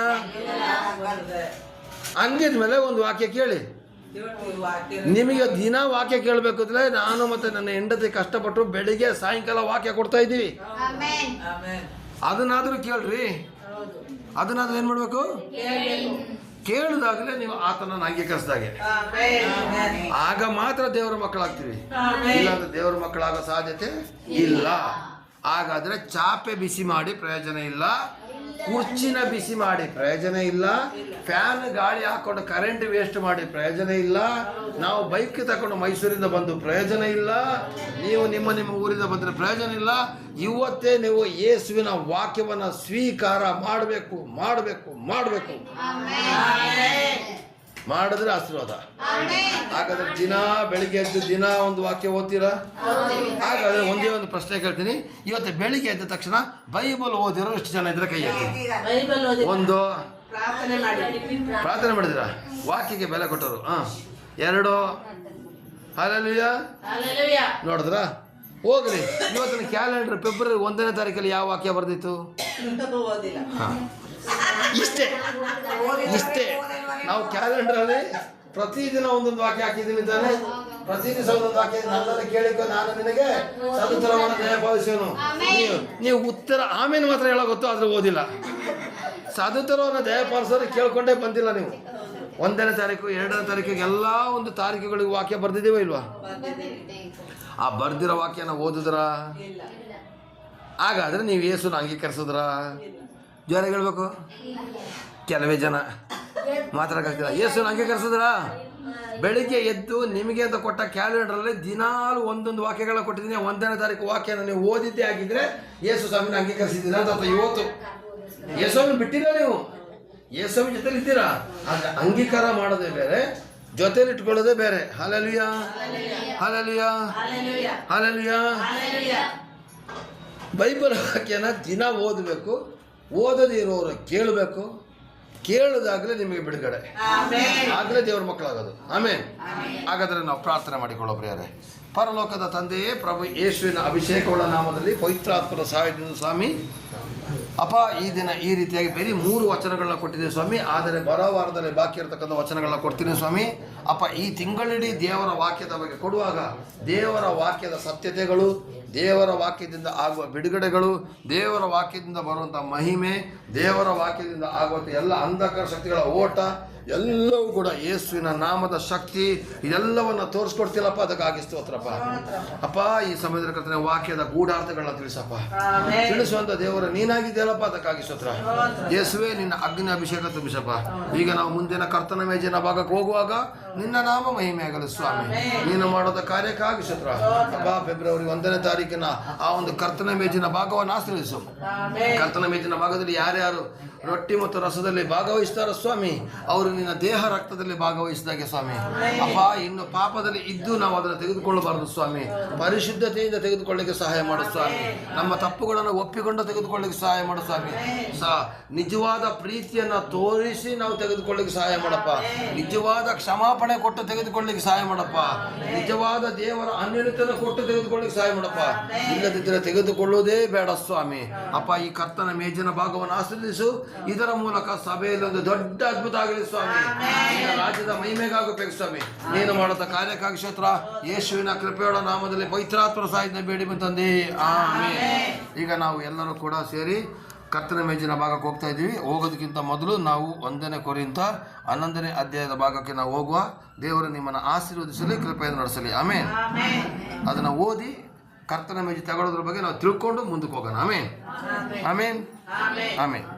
ಹಂಗಿದ್ಮೇಲೆ ಒಂದು ವಾಕ್ಯ ಕೇಳಿ. ನಿಮಗೆ ದಿನ ವಾಕ್ಯ ಕೇಳಬೇಕು ಅಂದರೆ ನಾನು ಮತ್ತು ನನ್ನ ಹೆಂಡತಿ ಕಷ್ಟಪಟ್ಟು ಬೆಳಿಗ್ಗೆ ಸಾಯಂಕಾಲ ವಾಕ್ಯ ಕೊಡ್ತಾ ಇದ್ದೀವಿ. ಅದನ್ನಾದರೂ ಕೇಳ್ರಿ. ಅದನ್ನಾದ್ರೂ ಏನು ಮಾಡಬೇಕು? ಕೇಳಿದಾಗಲೇ ನೀವು ಆತನನ್ನು ಅಂಗೀಕರಿಸಿದಾಗೆ, ಆಗ ಮಾತ್ರ ದೇವರ ಮಕ್ಕಳಾಗ್ತೀವಿ. ಇಲ್ಲಾಂದ್ರೆ ದೇವರ ಮಕ್ಕಳಾಗೋ ಸಾಧ್ಯತೆ ಇಲ್ಲ. ಹಾಗಾದರೆ ಚಾಪೆ ಬಿಸಿ ಮಾಡಿ ಪ್ರಯೋಜನ ಇಲ್ಲ, ಕುರ್ಚಿನ ಬಿಸಿ ಮಾಡಿ ಪ್ರಯೋಜನ ಇಲ್ಲ, ಫ್ಯಾನ್ ಗಾಳಿ ಹಾಕೊಂಡು ಕರೆಂಟ್ ವೇಸ್ಟ್ ಮಾಡಿ ಪ್ರಯೋಜನ ಇಲ್ಲ, ನಾವು ಬೈಕ್ ತಗೊಂಡು ಮೈಸೂರಿಂದ ಬಂದು ಪ್ರಯೋಜನ ಇಲ್ಲ, ನೀವು ನಿಮ್ಮ ಊರಿಂದ ಬಂದರೆ ಪ್ರಯೋಜನ ಇಲ್ಲ. ಇವತ್ತೇ ನೀವು ಯೇಸುವಿನ ವಾಕ್ಯವನ್ನು ಸ್ವೀಕಾರ ಮಾಡಬೇಕು. ಮಾಡಿದ್ರೆ ಆಶೀರ್ವಾದ. ಹಾಗಾದ್ರೆ ದಿನ ಬೆಳಿಗ್ಗೆ ಎದ್ದು ದಿನ ಒಂದು ವಾಕ್ಯ ಓದ್ತೀರಾ? ಹಾಗಾದ್ರೆ ಒಂದೇ ಒಂದು ಪ್ರಶ್ನೆ ಕೇಳ್ತೀನಿ. ಇವತ್ತು ಬೆಳಿಗ್ಗೆ ಎದ್ದ ತಕ್ಷಣ ಬೈಬಲ್ ಓದಿರೋ ಎಷ್ಟು ಜನ ಇದ್ರೆ ಕೈ ಎತ್ತಿ. ಒಂದು, ಪ್ರಾರ್ಥನೆ ಮಾಡಿದಿರಾ? ವಾಕ್ಯಕ್ಕೆ ಬೆಲೆ ಕೊಟ್ಟರು. 2, ಹಲ್ಲೆಲೂಯಾ. ನೋಡಿದ್ರ? ಹೋಗ್ರಿ. ಇವತ್ತಿನ ಕ್ಯಾಲೆಂಡರ್ ಫೆಬ್ರವರಿ 1ನೇ ತಾರೀಕಲ್ಲಿ ಯಾವ ವಾಕ್ಯ ಬರ್ದಿತ್ತು? ಇಷ್ಟೇ. ನಾವು ಕ್ಯಾಲೆಂಡರಲ್ಲಿ ಪ್ರತಿದಿನ ಒಂದೊಂದು ವಾಕ್ಯ ಹಾಕಿದ್ದೀವಿ ತಾನೆ. ಪ್ರತಿ ದಿವಸ ಒಂದೊಂದು ವಾಕ್ಯ. ನನ್ನನ್ನು ಕೇಳಿಕೊ, ನಾನು ನಿನಗೆ ಸದುತ್ತರವನ್ನು ದಯಪಾಲಿಸುವೆನು. ನೀವು ಉತ್ತರ ಆಮೇಲೆ ಮಾತ್ರ ಹೇಳೋ ಗೊತ್ತು, ಆದರೆ ಓದಿಲ್ಲ. ಸದುತ್ತರವನ್ನು ದಯಪಾಲಿಸೋರು ಕೇಳ್ಕೊಂಡೇ ಬಂದಿಲ್ಲ ನೀವು. 1ನೇ ತಾರೀಕು 2ನೇ ತಾರೀಕಿಗೆ ಎಲ್ಲ ಒಂದು ತಾರೀಕುಗಳಿಗೆ ವಾಕ್ಯ ಬರ್ದಿದ್ದೀವ ಇಲ್ವಾ? ಆ ಬರ್ದಿರೋ ವಾಕ್ಯನ ಓದಿದ್ರ? ಹಾಗಾದ್ರೆ ನೀವು ಯೇಸುನ ಅಂಗೀಕರಿಸಿದ್ರ? ಜ್ವರ ಹೇಳ್ಬೇಕು. ಕೆಲವೇ ಜನ ಮಾತಾಡಕ್ಕಾಗ್ತಿಲ್ಲ. ಯೇಸುನ ಅಂಗೀಕರಿಸಿದ್ರ? ಬೆಳಿಗ್ಗೆ ಎದ್ದು ನಿಮಗೆ ಅಂತ ಕೊಟ್ಟ ಕ್ಯಾಲೆಂಡರಲ್ಲಿ ದಿನಾಲು ಒಂದೊಂದು ವಾಕ್ಯಗಳ ಕೊಟ್ಟಿದ್ದೀನಿ. 1ನೇ ತಾರೀಕು ವಾಕ್ಯನ ನೀವು ಓದಿದ್ದೇ ಆಗಿದ್ರೆ ಯೇಸು ಸ್ವಾಮಿನ ಅಂಗೀಕರಿಸಿದ್ದೀರಾ ಅಂತ. ಅಥವಾ ಇವತ್ತು ಯೇಸುವಿನ ಬಿಟ್ಟಿಲ್ಲ, ನೀವು ಯೇಸುವಿನ ಜೊತೆಲಿ ಇದ್ದೀರಾ. ಆದರೆ ಅಂಗೀಕಾರ ಮಾಡೋದೇ ಬೇರೆ, ಜೊತೆಲಿ ಇಟ್ಕೊಳ್ಳೋದೇ ಬೇರೆ. Hallelujah, hallelujah, hallelujah. ಬೈಬಲ್ ವಾಕ್ಯನ ದಿನ ಓದಬೇಕು. ಓದದಿರೋರು ಕೇಳಬೇಕು. ಕೇಳಿದಾಗಲೇ ನಿಮಗೆ ಬಿಡುಗಡೆ, ಆಗಲೇ ದೇವ್ರ ಮಕ್ಕಳಾಗೋದು. ಆಮೇಲೆ ಹಾಗಾದರೆ ನಾವು ಪ್ರಾರ್ಥನೆ ಮಾಡಿಕೊಳ್ಳೋ ಪ್ರಿಯರೇ. ಪರಲೋಕದ ತಂದೆಯೇ, ಪ್ರಭು ಯೇಸುವಿನ ಅಭಿಷೇಕಗಳ ನಾಮದಲ್ಲಿ ಪವಿತ್ರಾತ್ಮರ ಸಹಾಯದಿಂದ ಸ್ವಾಮಿ ಅಪ್ಪ, ಈ ದಿನ ಈ ರೀತಿಯಾಗಿ ಬರೀ 3 ವಚನಗಳನ್ನ ಕೊಟ್ಟಿದ್ದೀವಿ ಸ್ವಾಮಿ. ಆದರೆ ಬರೋ ವಾರದಲ್ಲಿ ಬಾಕಿ ಇರತಕ್ಕಂಥ ವಚನಗಳನ್ನ ಕೊಡ್ತೀನಿ ಸ್ವಾಮಿ. ಅಪ್ಪ, ಈ ತಿಂಗಳಿಡೀ ದೇವರ ವಾಕ್ಯದ ಬಗ್ಗೆ ಕೊಡುವಾಗ ದೇವರ ವಾಕ್ಯದ ಸತ್ಯತೆಗಳು, ದೇವರ ವಾಕ್ಯದಿಂದ ಆಗುವ ಬಿಡುಗಡೆಗಳು, ದೇವರ ವಾಕ್ಯದಿಂದ ಬರುವಂಥ ಮಹಿಮೆ, ದೇವರ ವಾಕ್ಯದಿಂದ ಆಗುವಂಥ ಎಲ್ಲ ಅಂಧಕಾರ ಶಕ್ತಿಗಳ ಓಟ ಎಲ್ಲವೂ ಕೂಡ ಯೇಸುವಿನ ನಾಮದ ಶಕ್ತಿ, ಇದೆಲ್ಲವನ್ನು ತೋರಿಸ್ಕೊಡ್ತಿಲ್ಲಪ್ಪ. ಅದಕ್ಕಾಗಿ ಸ್ತೋತ್ರಪ್ಪ. ಅಪ್ಪ, ಈ ಸಮಯದ ಕರ್ತನೆ ವಾಕ್ಯದ ಗೂಢಾರ್ಥಗಳನ್ನ ತಿಳಿಸಪ್ಪ. ತಿಳಿಸುವಂಥ ದೇವರು ನೀನಾಗಿದ್ದೀಯಲ್ಲಪ್ಪ. ಅದಕ್ಕಾಗಿ ಸ್ತೋತ್ರ. ಯೇಸುವೆ, ನಿನ್ನ ಅಗ್ನಿ ಅಭಿಷೇಕ ತುಂಬಿಸಪ್ಪ. ಈಗ ನಾವು ಮುಂದಿನ ಕರ್ತನ ಮೇಜಿನ ಭಾಗಕ್ಕೆ ಹೋಗುವಾಗ ನಿನ್ನ ನಾಮ ಮಹಿಮೆ ಆಗಲಿ ಸ್ವಾಮಿ. ನೀನು ಮಾಡೋದ ಕಾರ್ಯಕ್ಕಾಗಿ ಸ್ತೋತ್ರ ಅಪ್ಪ. ಫೆಬ್ರವರಿ 1ನೇ ತಾರೀಕಿನ ಆ ಒಂದು ಕರ್ತನ ಮೇಜಿನ ಭಾಗವನ್ನು ಆಶ್ರಯಿಸು. ಕರ್ತನ ಮೇಜಿನ ಭಾಗದಲ್ಲಿ ಯಾರ್ಯಾರು ರೊಟ್ಟಿ ಮತ್ತು ರಸದಲ್ಲಿ ಭಾಗವಹಿಸ್ತಾರ ಸ್ವಾಮಿ, ಅವರು ನಿನ್ನ ದೇಹ ರಕ್ತದಲ್ಲಿ ಭಾಗವಹಿಸಿದಾಗೆ ಸ್ವಾಮಿ. ಅಪ್ಪ, ಇನ್ನು ಪಾಪದಲ್ಲಿ ಇದ್ದು ನಾವು ಅದನ್ನು ತೆಗೆದುಕೊಳ್ಳಬಾರದು ಸ್ವಾಮಿ. ಪರಿಶುದ್ಧತೆಯಿಂದ ತೆಗೆದುಕೊಳ್ಳಿಕ್ಕೆ ಸಹಾಯ ಮಾಡು ಸ್ವಾಮಿ. ನಮ್ಮ ತಪ್ಪುಗಳನ್ನು ಒಪ್ಪಿಕೊಂಡು ತೆಗೆದುಕೊಳ್ಳಿಕ್ಕೆ ಸಹಾಯ ಮಾಡು ಸ್ವಾಮಿ. ನಿಜವಾದ ಪ್ರೀತಿಯನ್ನು ತೋರಿಸಿ ನಾವು ತೆಗೆದುಕೊಳ್ಳಿಕ್ಕೆ ಸಹಾಯ ಮಾಡಪ್ಪ. ನಿಜವಾದ ಕ್ಷಮಾಪಣೆ ಕೊಟ್ಟು ತೆಗೆದುಕೊಳ್ಳಿಕ್ಕೆ ಸಹಾಯ ಮಾಡಪ್ಪ. ನಿಜವಾದ ದೇವರ ಅನ್ಯತೆಯನ್ನು ಕೊಟ್ಟು ತೆಗೆದುಕೊಳ್ಳಿಕ್ಕೆ ಸಹಾಯ ಮಾಡಪ್ಪ. ಇಲ್ಲದಿದ್ದರೆ ತೆಗೆದುಕೊಳ್ಳುವುದೇ ಬೇಡ ಸ್ವಾಮಿ. ಅಪ್ಪ, ಈ ಕರ್ತನ ಮೇಜಿನ ಭಾಗವನ್ನು ಆಶ್ರಯಿಸು. ಇದರ ಮೂಲಕ ಸಭೆಯಲ್ಲಿ ಒಂದು ದೊಡ್ಡ ಅದ್ಭುತ ಆಗಲಿ ಸ್ವಾಮಿ. ನಿನ್ನ ರಾಜ್ಯದ ಮಹಿಮೆಗಾಗಬೇಕು ಸ್ವಾಮಿ. ನೀನು ಮಾಡುತ್ತ ಕಾರ್ಯಕ್ಕಾಗಿ ಸ್ತೋತ್ರ. ಯೇಸುವಿನ ಕೃಪೆಯ ನಾಮದಲ್ಲಿ ಪವಿತ್ರಾತ್ಮರ ಸಹಾಯದಿಂದ ಬೇಡಿ ಬಂತಂದೆ, ಆಮೆನ್. ಈಗ ನಾವು ಎಲ್ಲರೂ ಕೂಡ ಸೇರಿ ಕರ್ತನ ಮೇಜಿನ ಭಾಗಕ್ಕೆ ಹೋಗ್ತಾ ಇದ್ದೀವಿ. ಹೋಗೋದಕ್ಕಿಂತ ಮೊದಲು ನಾವು 1ನೇ ಕೊರಿಂಥ 11ನೇ ಅಧ್ಯಾಯದ ಭಾಗಕ್ಕೆ ನಾವು ಹೋಗುವ. ದೇವರು ನಿಮ್ಮನ್ನು ಆಶೀರ್ವದಿಸಲಿ, ಕೃಪೆಯನ್ನು ನಡೆಸಲಿ. ಆಮೇನ್. ಅದನ್ನು ಓದಿ ಕರ್ತನ ಮೇಜಿ ತಗೊಳ್ಳೋದ್ರ ಬಗ್ಗೆ ನಾವು ತಿಳ್ಕೊಂಡು ಮುಂದಕ್ಕೆ ಹೋಗೋಣ. ಆಮೇನ್, ಆಮೇನ್, ಆಮೇನ್.